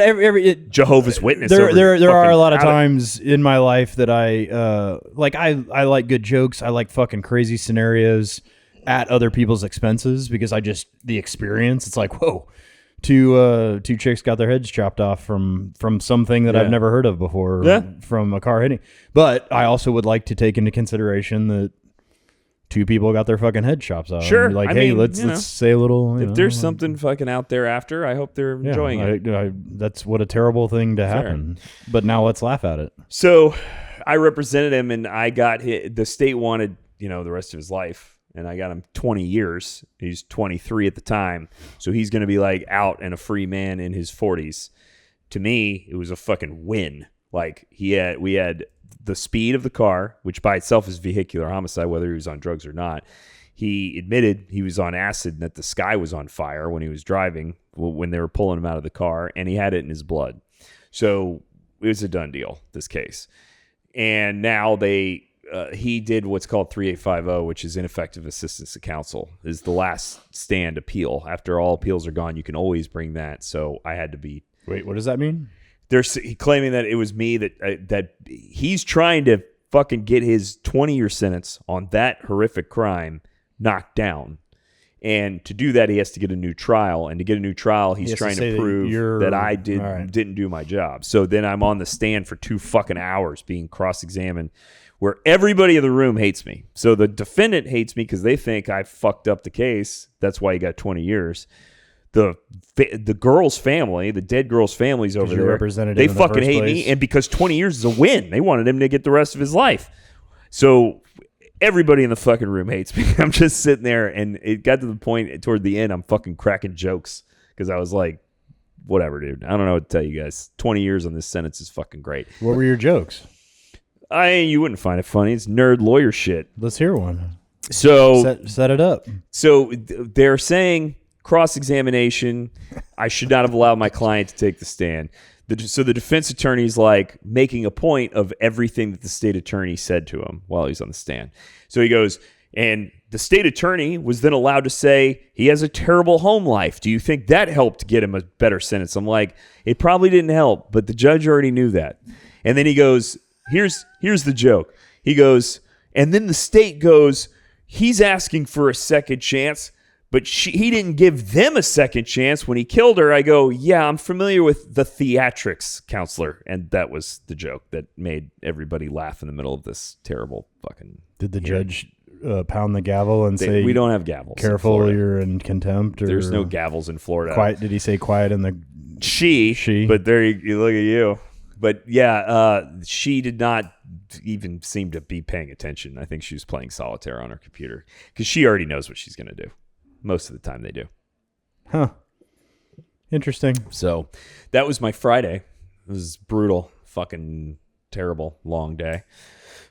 Jehovah's Witness. There are a lot of times in my life that I like good jokes. I like fucking crazy scenarios at other people's expenses because the experience. It's like, whoa, 2 chicks got their heads chopped off from something that I've never heard of before from a car hitting. But I also would like to take into consideration that 2 people got their fucking head chops off. Sure. Like, hey, let's say a little. If there's something fucking out there after, I hope they're enjoying it. That's what a terrible thing to happen. But now let's laugh at it. So I represented him, and I got the state wanted, the rest of his life, and I got him 20 years. He's 23 at the time, so he's going to be like out and a free man in his 40s. To me, it was a fucking win. Like we had the speed of the car, which by itself is vehicular homicide, whether he was on drugs or not. He admitted he was on acid and that the sky was on fire when he was driving, when they were pulling him out of the car, and he had it in his blood. So it was a done deal, this case. And now he did what's called 3850, which is ineffective assistance to counsel, is the last stand appeal. After all appeals are gone, you can always bring that. So I had to be... Wait, what does that mean? They're claiming that it was me, that he's trying to fucking get his 20-year sentence on that horrific crime knocked down. And to do that, he has to get a new trial. And to get a new trial, he's trying to prove that I didn't do my job. So then I'm on the stand for 2 fucking hours being cross-examined, where everybody in the room hates me. So the defendant hates me because they think I fucked up the case. That's why he got 20 years. The girl's family, the dead girl's family's over there, they fucking hate me. And because 20 years is a win, they wanted him to get the rest of his life. So everybody in the fucking room hates me. I'm just sitting there, and it got to the point toward the end, I'm fucking cracking jokes because I was like, whatever, dude. I don't know what to tell you guys. 20 years on this sentence is fucking great. What were your jokes? You wouldn't find it funny. It's nerd lawyer shit. Let's hear one. So set it up. So they're saying cross-examination. I should not have allowed my client to take the stand. So the defense attorney's like making a point of everything that the state attorney said to him while he's on the stand. So he goes, and the state attorney was then allowed to say he has a terrible home life. Do you think that helped get him a better sentence? I'm like, it probably didn't help, but the judge already knew that. And then he goes, here's the joke. He goes, and then the state goes, he's asking for a second chance, but he didn't give them a second chance when he killed her. I go, yeah, I'm familiar with the theatrics, counselor. And that was the joke that made everybody laugh in the middle of this terrible fucking... Did the judge pound the gavel and say... We don't have gavels. Careful, you're in contempt? Or there's no gavels in Florida. Quiet? Did he say quiet in the... She. But there you look at you. But yeah, she did not even seem to be paying attention. I think she was playing solitaire on her computer because she already knows what she's going to do. Most of the time they do. Huh. Interesting. So that was my Friday. It was brutal. Fucking terrible. Long day.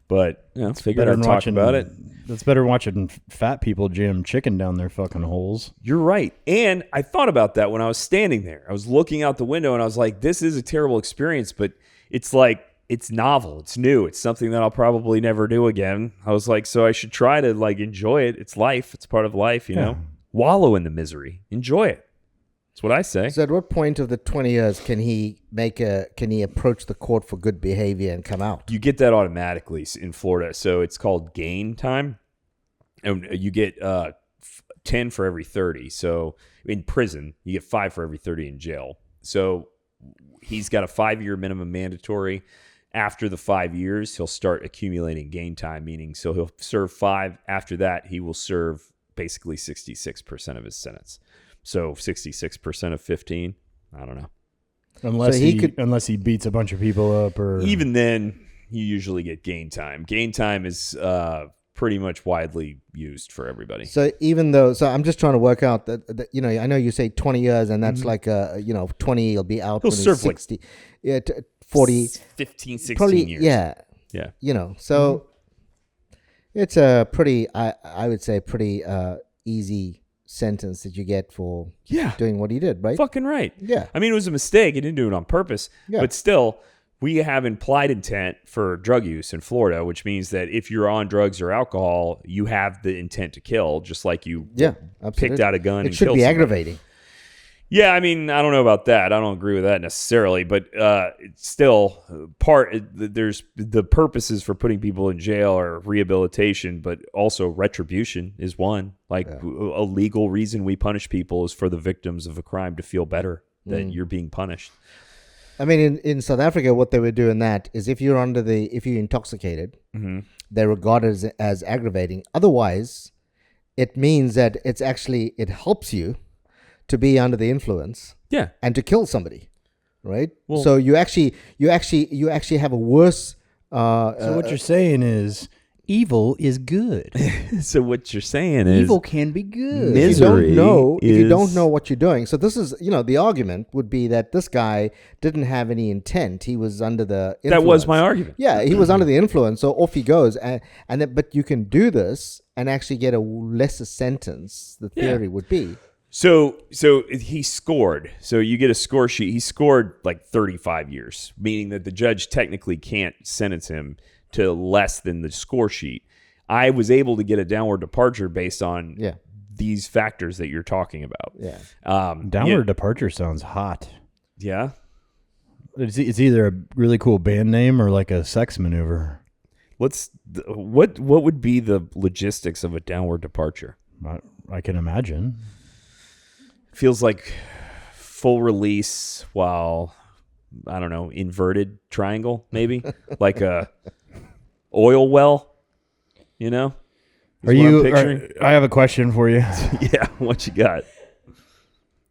But, figured I'd talk about it. That's better than watching fat people jam chicken down their fucking holes. You're right. And I thought about that when I was standing there. I was looking out the window and I was like, this is a terrible experience, but it's like, it's novel. It's new. It's something that I'll probably never do again. I was like, so I should try to enjoy it. It's life. It's part of life, you know? Wallow in the misery. Enjoy it. That's what I say. So at what point of the 20 years can he approach the court for good behavior and come out? You get that automatically in Florida. So it's called gain time. And you get 10 for every 30. So in prison, you get 5 for every 30 in jail. So he's got a 5-year minimum mandatory. After the 5 years, he'll start accumulating gain time, meaning so he'll serve 5. After that, he will serve basically 66% of his sentence. So 66% of 15, I don't know. Unless he beats a bunch of people up, or even then, you usually get gain time. Gain time is pretty much widely used for everybody. So I'm just trying to work out that I know you say 20 years, and that's 20 he'll be out. He'll serve 60, 40, 15, 16 probably, years. Yeah. So it's a pretty, I would say, pretty easy sentence that you get for doing what he did, right? Fucking right. Yeah. I mean, it was a mistake. He didn't do it on purpose. Yeah. But still, we have implied intent for drug use in Florida, which means that if you're on drugs or alcohol, you have the intent to kill, just like you picked out a gun and killed somebody. It should be aggravating. Yeah, I mean, I don't know about that. I don't agree with that necessarily, but it's still there's the purposes for putting people in jail or rehabilitation, but also retribution is one. A legal reason we punish people is for the victims of a crime to feel better that you're being punished. I mean, in South Africa, what they were doing that is if you're intoxicated, they're regarded as aggravating. Otherwise, it means that it helps you to be under the influence, and to kill somebody, right? Well, so you actually have a worse So what you're saying is evil is good. So what you're saying is Evil can be good. if you don't is- know what you're doing. So this is, the argument would be that this guy didn't have any intent. He was under the influence. That was my argument. Yeah, he was under the influence, so off he goes. But you can do this and actually get a lesser sentence. The theory would be. So he scored. So you get a score sheet. He scored like 35 years, meaning that the judge technically can't sentence him to less than the score sheet. I was able to get a downward departure based on these factors that you're talking about. Yeah. Downward departure sounds hot. Yeah. It's either a really cool band name or like a sex maneuver. What would be the logistics of a downward departure? I can imagine. Feels like full release while, I don't know, inverted triangle, maybe like a oil well, is Are what you? I'm picturing. I have a question for you. Yeah, what you got?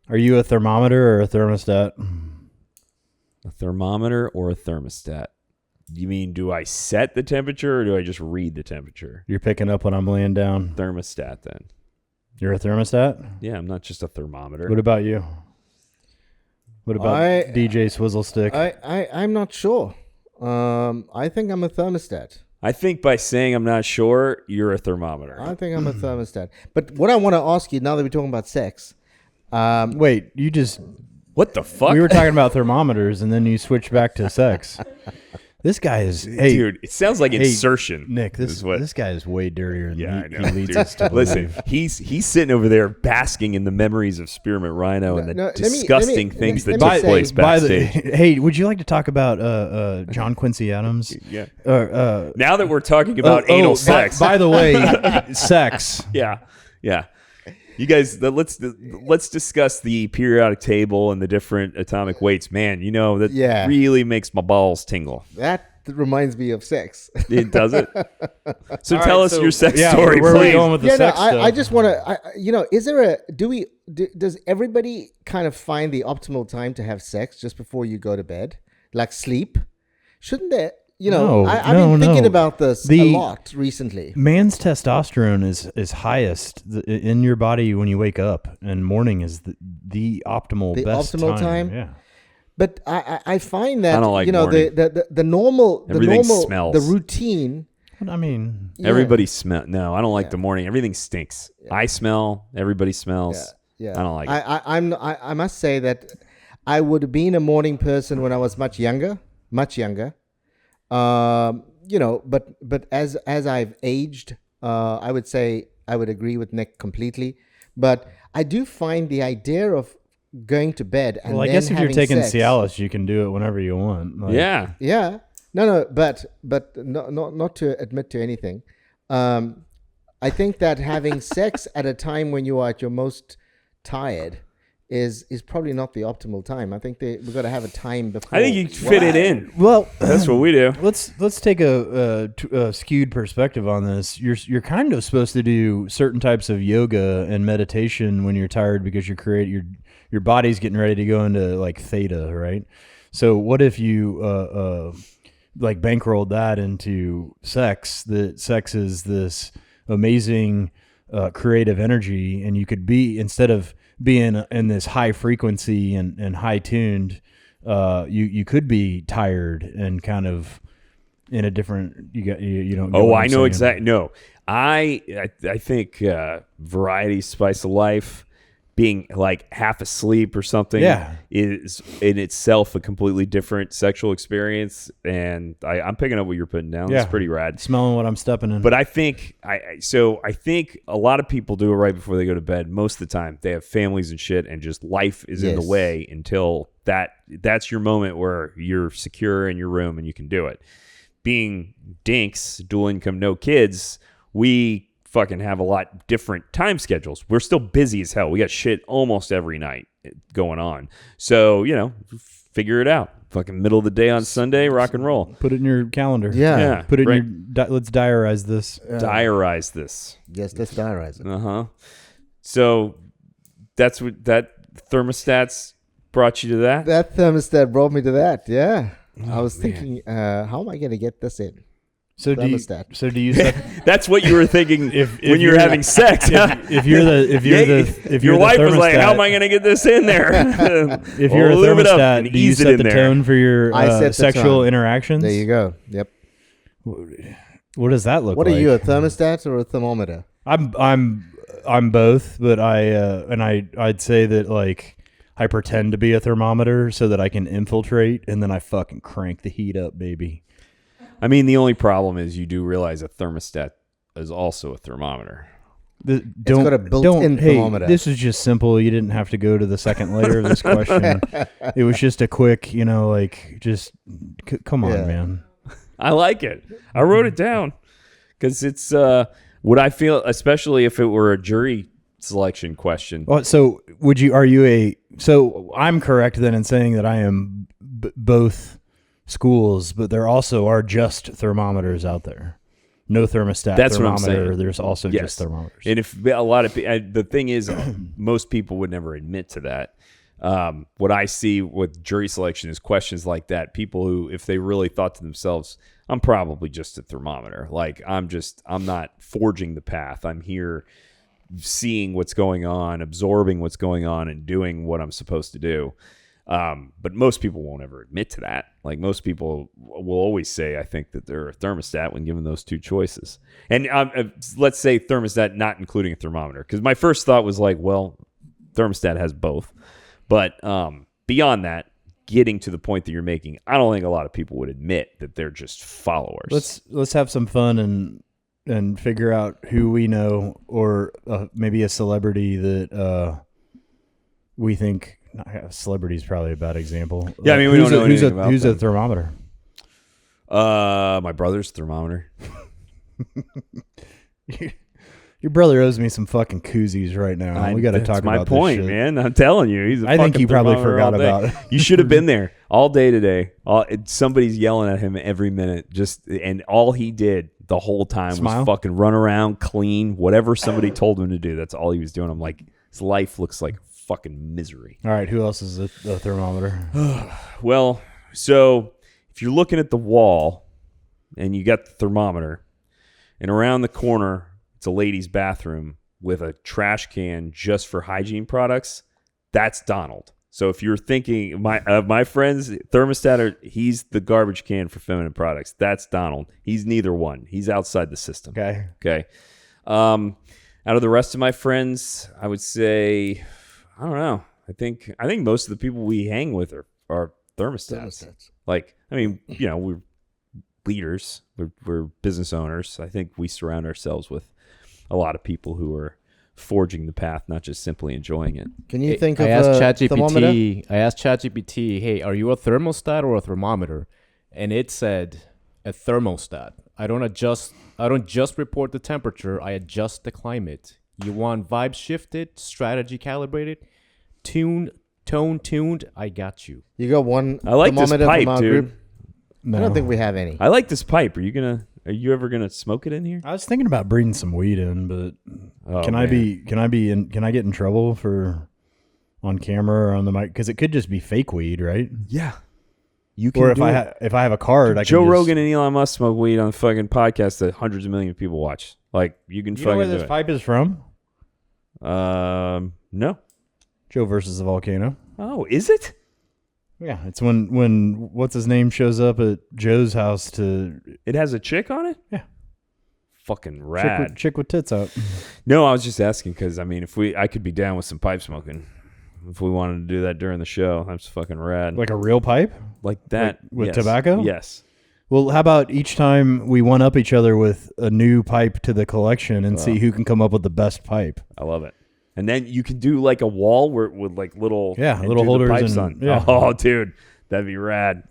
Are you a thermometer or a thermostat? A thermometer or a thermostat? You mean, do I set the temperature or do I just read the temperature? You're picking up when I'm laying down. Thermostat, then. You're a thermostat? Yeah, I'm not just a thermometer. What about you? What about DJ Swizzle Stick? I'm not sure. I think I'm a thermostat. I think by saying I'm not sure, you're a thermometer. I think I'm a thermostat. But what I want to ask you, now that we're talking about sex, Wait, you just... What the fuck? We were talking about thermometers, and then you switched back to sex. This guy is... Hey, dude, it sounds like insertion. Nick, is what. this guy is way dirtier than I know, he leads dude. us to Listen, believe. he's sitting over there basking in the memories of Spearmint Rhino and the no, let me- disgusting let me- things let that me took say- place backstage. Hey, would you like to talk about John Quincy Adams? Yeah. Uh, Now that we're talking about anal sex, By the way, sex. yeah. You guys, let's discuss the periodic table and the different atomic weights. Man, that really makes my balls tingle. that reminds me of sex. It does it. So tell us your sex story, where are we please. going with the sex stuff? I just want to, is there does everybody kind of find the optimal time to have sex just before you go to bed? Like sleep? Shouldn't there, No, I've been thinking no. about this a lot recently. Man's testosterone is highest in your body when you wake up, and morning is the optimal best optimal time? Yeah. But I find that, I don't like morning. the normal, Everything smells. the routine. I mean, Everybody smell. No, I don't like the morning. Everything stinks. I smell. Everybody smells. Yeah. I don't like it. I must say that I would have been a morning person when I was much younger. But as I've aged, I would say I would agree with Nick completely. But I do find the idea of going to bed and I then guess if you're having taking sex, Cialis, you can do it whenever you want. Like, Yeah. No, but not to admit to anything. I think that having sex at a time when you are at your most tired is probably not the optimal time. I think we've got to have a time before. I think you fit it in. Well, That's what we do. let's take a skewed perspective on this. You're kind of supposed to do certain types of yoga and meditation when you're tired because your body's getting ready to go into like theta, right? So what if you like bankrolled that into sex? That sex is this amazing creative energy, and you could be, instead of being in this high frequency and high tuned, you could be tired and kind of in a different. You don't. Oh, I know exactly. No, I think variety, spice of life, being like half asleep or something, is in itself a completely different sexual experience. And I'm picking up what you're putting down. It's pretty rad. Smelling what I'm stepping in. But I think I think a lot of people do it right before they go to bed. Most of the time, they have families and shit, and just life is in the way until that's your moment where you're secure in your room and you can do it. Being dinks, dual income, no kids, we fucking have a lot different time schedules. We're still busy as hell. We got shit almost every night going on. So, figure it out. Fucking middle of the day on Sunday, rock and roll. Put it in your calendar. Yeah. Put it in your. Let's diarize this. Diarize this. Yes, let's diarize it. Uh-huh. So that's what that thermostats brought you to that? That thermostat brought me to that. Yeah. I was thinking, how am I going to get this in? So Thermostat. do you set, That's what you were thinking if when you're having sex. if Your wife was like, "How am I going to get this in there?" If you're a lube it up thermostat, and do you ease it set in the there. tone for your I set the sexual tone. interactions? There you go. Yep. What does that look What like? are you, a thermostat or a thermometer? I'm both, but I'd say that like I pretend to be a thermometer so that I can infiltrate, and then I fucking crank the heat up, baby. I mean, the only problem is you do realize a thermostat is also a thermometer. Got a built-in thermometer. This is just simple. You didn't have to go to the second layer of this question. It was just a quick, come on, Yeah. man. I like it. I wrote it down because it's what I feel, especially if it were a jury selection question. Well, so so I'm correct then in saying that I am both schools, but there also are just thermometers out there. No thermostat. That's what I'm thermometer. saying. There's also just thermometers. And if a lot of the thing is, most people would never admit to that. What I see with jury selection is questions like that. People who, if they really thought to themselves, I'm probably just a thermometer. Like I'm not forging the path. I'm here seeing what's going on, absorbing what's going on, and doing what I'm supposed to do. But most people won't ever admit to that. Like most people will always say, I think that they're a thermostat when given those two choices. And let's say thermostat, not including a thermometer. Because my first thought was like, well, thermostat has both. But beyond that, getting to the point that you're making, I don't think a lot of people would admit that they're just followers. Let's have some fun and figure out who we know, or maybe a celebrity that we think. Celebrity is probably a bad example. Yeah, I mean, we don't know anything about who's them. a thermometer. My brother's thermometer. Your brother owes me some fucking koozies right now. We got to talk about my point, this shit. man. I'm telling you, he's. I think he probably forgot about it. You should have been there all day today. Somebody's yelling at him every minute. And all he did the whole time was fucking run around, clean, whatever somebody told him to do. That's all he was doing. I'm like, his life looks like fucking misery. All right, who else is a thermometer? Well, so if you're looking at the wall and you got the thermometer, and around the corner it's a ladies' bathroom with a trash can just for hygiene products, that's Donald. So if you're thinking my friend's thermostat, he's the garbage can for feminine products. That's Donald. He's neither one. He's outside the system. Okay. Out of the rest of my friends, I would say, I don't know. I think most of the people we hang with are thermostats. Like, I mean, we're leaders. We're business owners. I think we surround ourselves with a lot of people who are forging the path, not just simply enjoying it. Can you think of I asked a thermometer? ChatGPT, hey, are you a thermostat or a thermometer? And it said a thermostat. I don't just report the temperature, I adjust the climate. You want vibes shifted, strategy calibrated, tone tuned, I got you. You got one I like this thermometer pipe, from our dude. group? No. I don't think we have any. I like this pipe. Are you ever gonna smoke it in here? I was thinking about breathing some weed in, but Oh, can I get in trouble for on camera or on the mic? Because it could just be fake weed, right? Yeah. You can. Or if I have a card, I can Joe just, Rogan and Elon Musk smoke weed on the fucking podcast that hundreds of millions of people watch. Like you can You know fucking where do this it. pipe is from? No. Joe versus the volcano. Oh, is it? Yeah, it's when what's his name shows up at Joe's house to It has a chick on it? Yeah. Fucking rad. chick with tits out. No, I was just asking because I could be down with some pipe smoking if we wanted to do that during the show. That's fucking rad. Like a real pipe? Like that with yes. tobacco? Yes. Well, how about each time we one up each other with a new pipe to the collection and see who can come up with the best pipe? I love it. And then you can do like a wall with like little and little do the holders pipes and- on. yeah. Oh, dude, that'd be rad.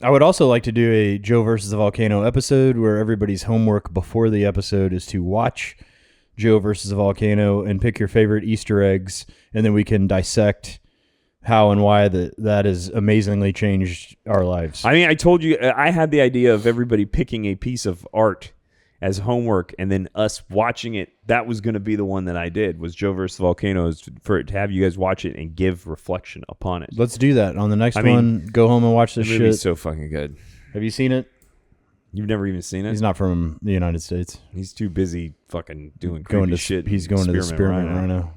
I would also like to do a Joe versus the volcano episode where everybody's homework before the episode is to watch Joe versus the volcano and pick your favorite Easter eggs, and then we can dissect how and why that has amazingly changed our lives. I mean, I told you I had the idea of everybody picking a piece of art as homework, and then us watching it. That was going to be the one that I did, was Joe versus Volcanoes, to have you guys watch it and give reflection upon it. Let's do that on the next one. Go home and watch this The movie's shit. so fucking good. Have you seen it? You've never even seen it? He's not from the United States. He's too busy fucking doing Going creepy to shit. He's going to the Spearmint Rhino.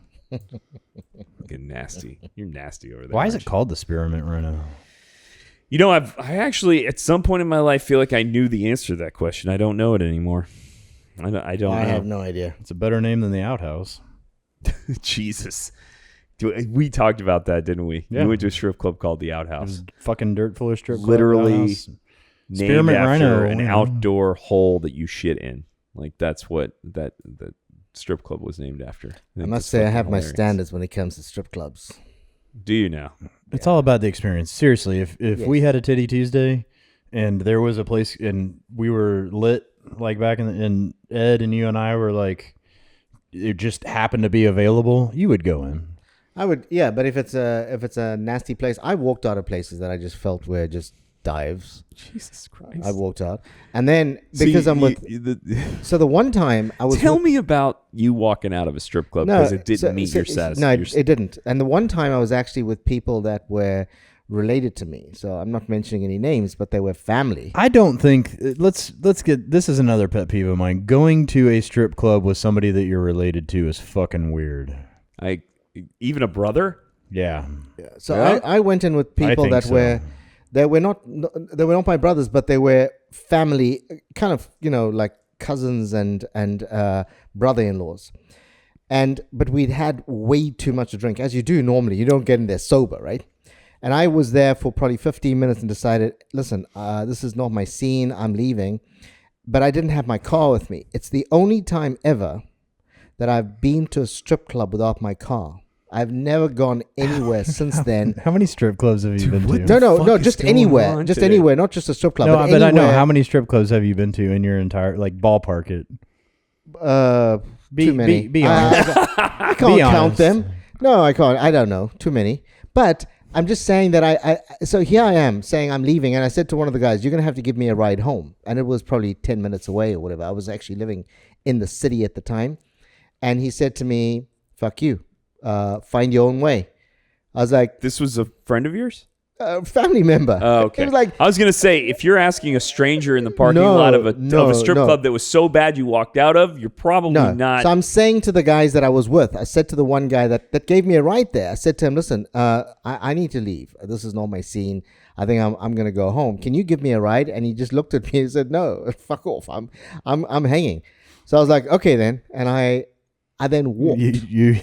Fucking nasty. You're nasty over there. Why is aren't it called the Spearmint Rhino? You know, I actually, at some point in my life, feel like I knew the answer to that question. I don't know it anymore. I don't know. I have no idea. It's a better name than the outhouse. Jesus. We talked about that, didn't we? Yeah. We went to a strip club called The It Outhouse. was fucking dirt full of strip club Literally outhouse. Named Spearmint after Rhino, an yeah. outdoor hole that you shit in. Like, that's what that strip club was named after. I think must that's say I fucking have my hilarious. standards when it comes to strip clubs. Do you now? It's all about the experience. Seriously, if we Yes. had a Titty Tuesday and there was a place and we were lit like back and Ed and you and I were like, it just happened to be available, you would go in. I would, yeah, but if it's a nasty place, I walked out of places that I just felt were just dives. Jesus Christ. I walked out, and then because so the one time I was Tell me about you walking out of a strip club because it didn't meet your satisfaction. No, it didn't. And the one time I was actually with people that were related to me. So I'm not mentioning any names, but they were family. I don't think let's get this is another pet peeve of mine. Going to a strip club with somebody that you're related to is fucking weird. Even a brother? Yeah. So Yeah? I went in with people think that so. were not my brothers, but they were family, kind of, like cousins and brother-in-laws. But we'd had way too much to drink, as you do normally. You don't get in there sober, right? And I was there for probably 15 minutes and decided, listen, this is not my scene. I'm leaving. But I didn't have my car with me. It's the only time ever that I've been to a strip club without my car. I've never gone anywhere since then. How many strip clubs have you been to? No, just anywhere. Just today? anywhere, not just a strip club. No, but but I know. anywhere. How many strip clubs have you been to in your entire, like, ballpark it? Too many. Be honest. I can't Be count honest. them. No, I can't. I don't know. Too many. But I'm just saying that so here I am saying I'm leaving, and I said to one of the guys, you're going to have to give me a ride home. And it was probably 10 minutes away or whatever. I was actually living in the city at the time. And he said to me, fuck you. Find your own way. I was like, This was a friend of yours? family member. Oh, okay. It was like, I was gonna say, if you're asking a stranger in the parking No, lot of a no, strip no. club that was so bad you walked out of, you're probably no. not. So I'm saying to the guys that I was with, I said to the one guy that gave me a ride there, I said to him, listen, I need to leave. This is not my scene. I think I'm going to go home. Can you give me a ride? And he just looked at me and said, no, fuck off. I'm hanging. So I was like, okay then. And I then walked. You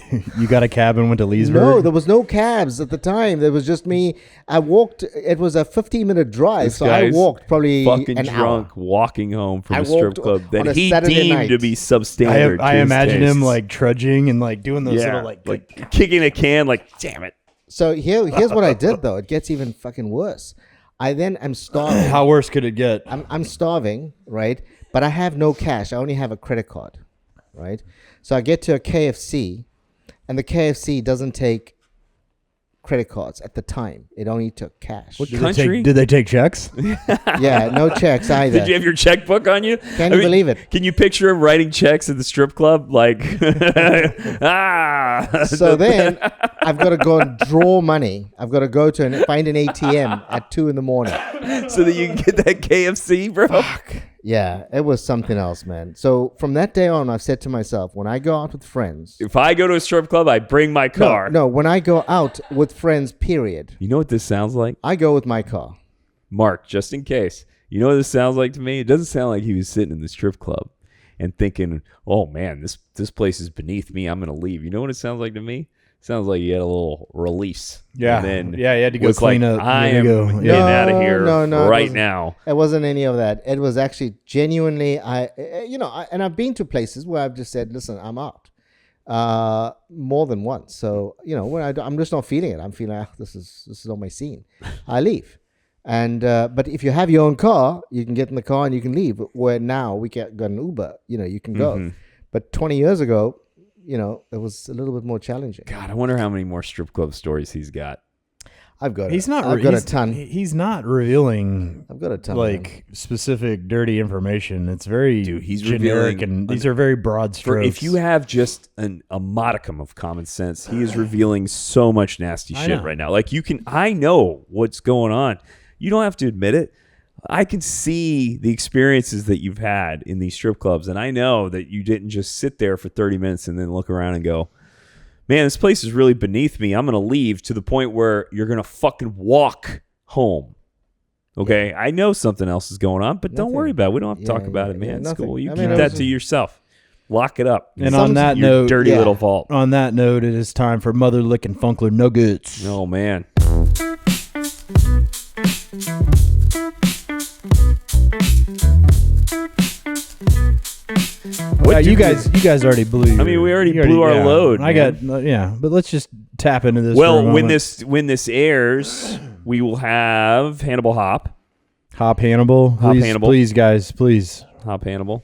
got a cab and went to Leesburg? No, there was no cabs at the time. There was just me. I walked. It was a 15-minute drive, This so I guy's walked probably fucking an drunk hour. walking home from I a strip walked club on that a he Saturday deemed to night. be substandard. I to his imagine him tastes. like trudging and like doing those little like kicking a can, like damn it. So here's what I did though. It gets even fucking worse. I then am starving. how worse could it get? I'm starving, right? But I have no cash. I only have a credit card, right? So I get to a KFC, and the KFC doesn't take credit cards at the time. It only took cash. What Did country? they take checks? Yeah, no checks either. Did you have your checkbook on you? Can you believe it? Can you picture him writing checks at the strip club? Like, So then I've got to go and draw money. I've got to go to and find an ATM at 2 a.m. so that you can get that KFC, bro. Yeah, it was something else, man. So from that day on, I've said to myself, when I go out with friends, If I go to a strip club, I bring my car. no, when I go out with friends, period, You know what this sounds like? I go with my car. Mark, just in case. You know what this sounds like to me? It doesn't sound like he was sitting in the strip club and thinking, oh man, this place is beneath me. I'm going to leave. You know what it sounds like to me? It sounds like he had a little release. Yeah. And then Yeah, he had to go was clean like, up. I He had am to go. getting Yeah. out of here No, it right wasn't. now. It wasn't any of that. It was actually genuinely, and I've been to places where I've just said, listen, I'm out. More than once. So, when I'm just not feeling it. I'm feeling, this is not my scene. I leave. And but if you have your own car, you can get in the car and you can leave. Where now we got an Uber, you can go. Mm-hmm. But 20 years ago, it was a little bit more challenging. God, I wonder how many more strip club stories he's got. I've got. He's not. I've got a ton. He's not revealing. I've got a ton. Like specific dirty information. It's very he's generic, revealing and these are very broad strokes. If you have just a modicum of common sense, he is revealing so much nasty shit right now. Like I know what's going on. You don't have to admit it. I can see the experiences that you've had in these strip clubs, and I know that you didn't just sit there for 30 minutes and then look around and go, man, this place is really beneath me. I'm going to leave, to the point where you're going to fucking walk home. Okay? I know something else is going on, but don't worry about it. We don't have to talk about it, man. It's cool. You keep that to yourself. Lock it up. And on that note, dirty little vault. On that note, it is time for Mother Licking Funkler Nuggets. Oh, man. Yeah, you guys already blew. I mean, we already blew our load. I got but let's just tap into this. Well, for a when this airs, we will have Hannibal Hop Hannibal, Hannibal. Please, guys, please. Hop Hannibal.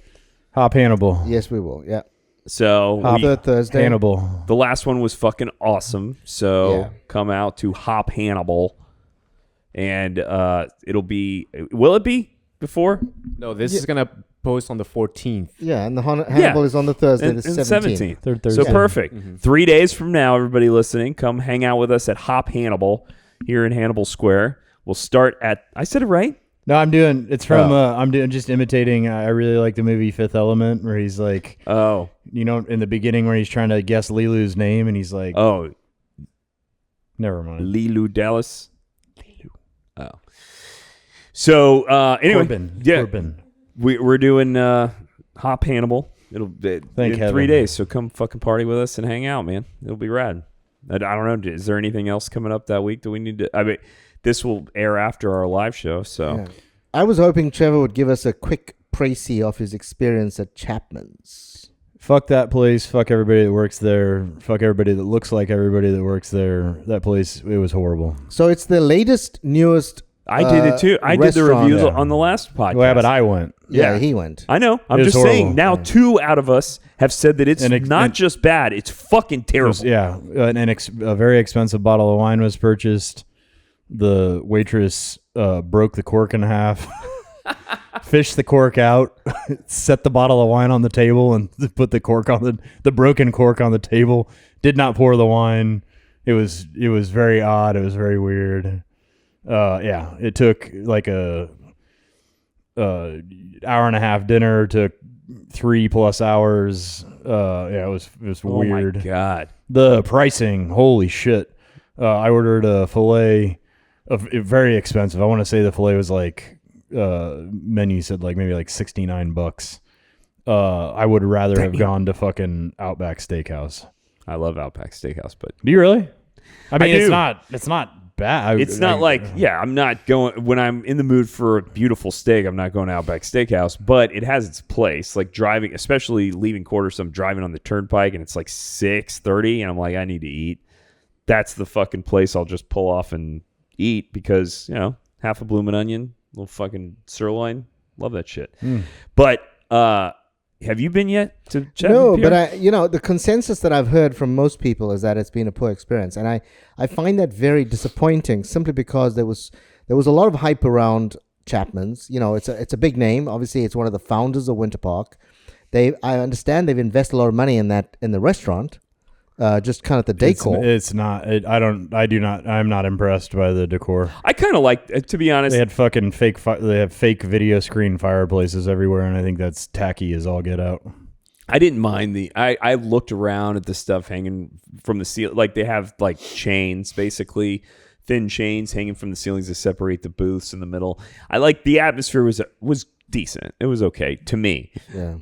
Hop Hannibal. Yes, we will. Yeah. So Third Thursday. Hannibal. the last one was fucking awesome. So come out to Hop Hannibal, and it'll be. Will it be before? No, this is gonna post on the 14th. Yeah, and the Hannibal is on the Thursday, And the 17th. Third Thursday. So perfect. 3 days from now, everybody listening, come hang out with us at Hop Hannibal here in Hannibal Square. We'll start at. I said it right. No, I'm doing. It's from. I'm doing just imitating. I really like the movie Fifth Element, where he's like, in the beginning where he's trying to guess Lilu's name, and he's like, never mind. Lilu Dallas. Lilu. Oh. So anyway, Corbin. We're doing Hop Hannibal. It'll be in 3 days. So come fucking party with us and hang out, man. It'll be rad. I don't know. Is there anything else coming up that week? Do we need to? I mean, this will air after our live show. So I was hoping Trevor would give us a quick précis of his experience at Chapman's. Fuck that place. Fuck everybody that works there. Fuck everybody that looks like everybody that works there. That place, it was horrible. So it's the latest, newest. I did it too. I did the reviews on the last podcast. Well, but I went. Yeah, he went. I know. I'm just saying now 2 out of us have said that it's not just bad. It's fucking terrible. A very expensive bottle of wine was purchased. The waitress broke the cork in half, fished the cork out, set the bottle of wine on the table, and put the cork on the broken cork on the table. Did not pour the wine. It was very odd. It was very weird. It took like a hour and a half dinner. Took 3+ hours. It was weird. Oh my God. The pricing, holy shit. I ordered a fillet of very expensive. I want to say the fillet was like menu said like maybe like $69. I would rather have gone to fucking Outback Steakhouse. I love Outback Steakhouse, but do you really? I mean, it's do. not bad. It's not like, I'm not going, when I'm in the mood for a beautiful steak, I'm not going to Outback Steakhouse, but it has its place. Like driving, especially leaving quarters, I'm driving on the turnpike and it's like 6:30 and I'm like, I need to eat. That's the fucking place I'll just pull off and eat because, half a bloomin' onion, little fucking sirloin. Love that shit. But, have you been yet to Chapman? No, Pier? but the consensus that I've heard from most people is that it's been a poor experience, and I find that very disappointing. Simply because there was a lot of hype around Chapman's. It's a big name. Obviously, it's one of the founders of Winter Park. I understand they've invested a lot of money in the restaurant. Just kind of the decor. It's not. I'm not impressed by the decor. I kind of like, to be honest. They had fucking fake. They have fake video screen fireplaces everywhere, and I think that's tacky as all get out. I didn't mind I looked around at the stuff hanging from the ceiling. Like they have like chains, basically thin chains hanging from the ceilings to separate the booths in the middle. I like the atmosphere was decent. It was okay to me,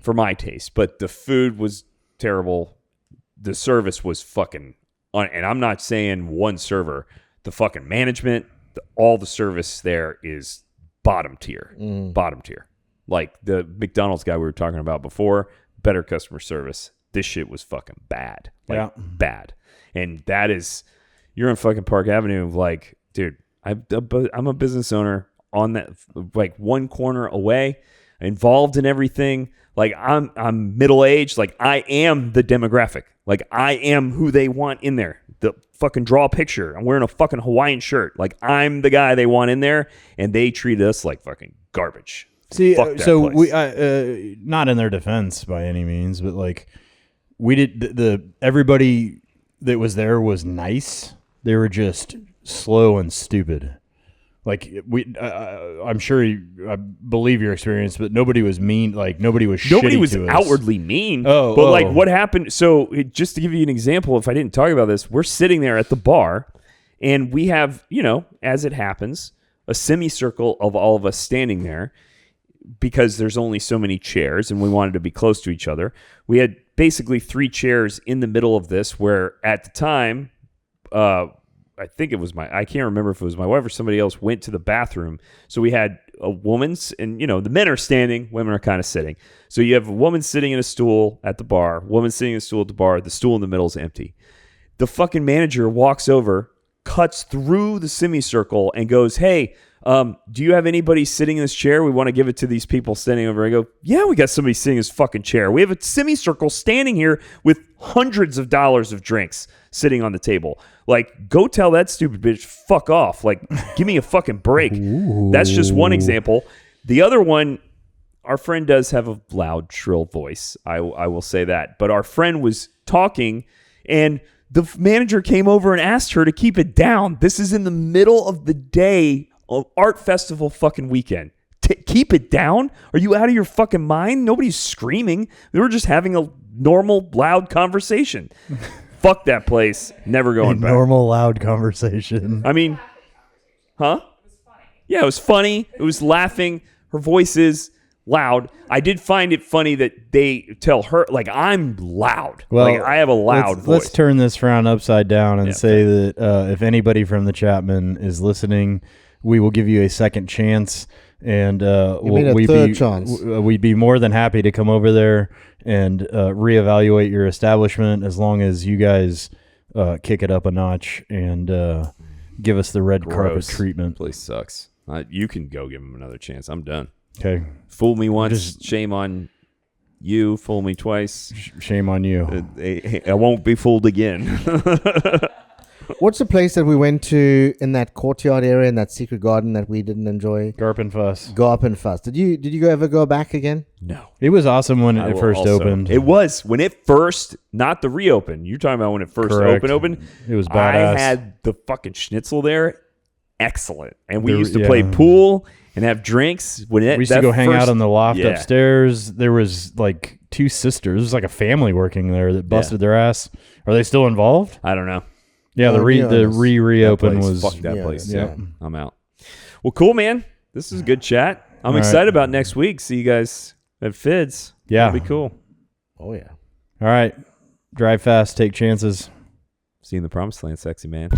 for my taste. But the food was terrible. The service was fucking, and I'm not saying one server. The fucking management, all the service there is bottom tier. Bottom tier. Like the McDonald's guy we were talking about before, better customer service. This shit was fucking bad. Bad. And that is, you're on fucking Park Avenue. Like, dude, I'm a business owner on that, like one corner away, involved in everything. Like I'm middle aged. Like I am the demographic. Like I am who they want in there. fucking draw a picture. I'm wearing a fucking Hawaiian shirt. Like, I'm the guy they want in there, and they treat us like fucking garbage. See, Fuck that so place. we not in their defense by any means, but like we did the everybody that was there was nice. They were just slow and stupid. Like I'm sure I believe your experience, but nobody was mean. Like nobody was shitty to us. Outwardly mean. Like what happened? So just to give you an example, if I didn't talk about this, we're sitting there at the bar, and we have, as it happens, a semicircle of all of us standing there because there's only so many chairs, and we wanted to be close to each other. We had basically 3 chairs in the middle of this, where at the time, I think it was I can't remember if it was my wife or somebody else went to the bathroom. So we had a woman's, and the men are standing, women are kind of sitting. So you have a woman sitting in a stool at the bar, woman sitting in a stool at the bar, the stool in the middle is empty. The fucking manager walks over, cuts through the semicircle and goes, "Hey, do you have anybody sitting in this chair? We want to give it to these people standing over." I go, "Yeah, we got somebody sitting in this fucking chair. We have a semicircle standing here with hundreds of dollars of drinks sitting on the table. Like, go tell that stupid bitch, fuck off. Like, give me a fucking break." That's just one example. The other one, our friend does have a loud, shrill voice. I will say that. But our friend was talking, and the manager came over and asked her to keep it down. This is in the middle of the day of art festival fucking weekend. Keep it down? Are you out of your fucking mind? Nobody's screaming. We were just having a normal, loud conversation. Fuck that place. Never going back. Normal, loud conversation. I mean, huh? Yeah, it was funny. It was laughing. Her voice is loud. I did find it funny that they tell her, like, I'm loud. Well, like, I have a loud voice. Let's turn this frown upside down and say that if anybody from the Chapman is listening, we will give you a second chance. And we'd be more than happy to come over there and reevaluate your establishment, as long as you guys kick it up a notch and give us the red carpet treatment. Place sucks. You can go give him another chance. I'm done. Okay. Fool me once, shame on you. Fool me twice, shame on you. I won't be fooled again. What's the place that we went to in that courtyard area, in that secret garden that we didn't enjoy? Garpenfuss. Did you ever go back again? No. It was awesome when it first opened. It was when it first, not the reopen. You're talking about when it first opened. It was badass. I had the fucking schnitzel there. Excellent. And we used to play pool and have drinks. We used to go hang out on the loft upstairs. There was like 2 sisters. It was like a family working there that busted their ass. Are they still involved? I don't know. Yeah, the reopen was... Fuck that place. Yeah. I'm out. Well, cool, man. This is a good chat. I'm excited about next week. See you guys at FIDS. Yeah. That'll be cool. Oh, yeah. All right. Drive fast. Take chances. See you in the promised land, sexy man.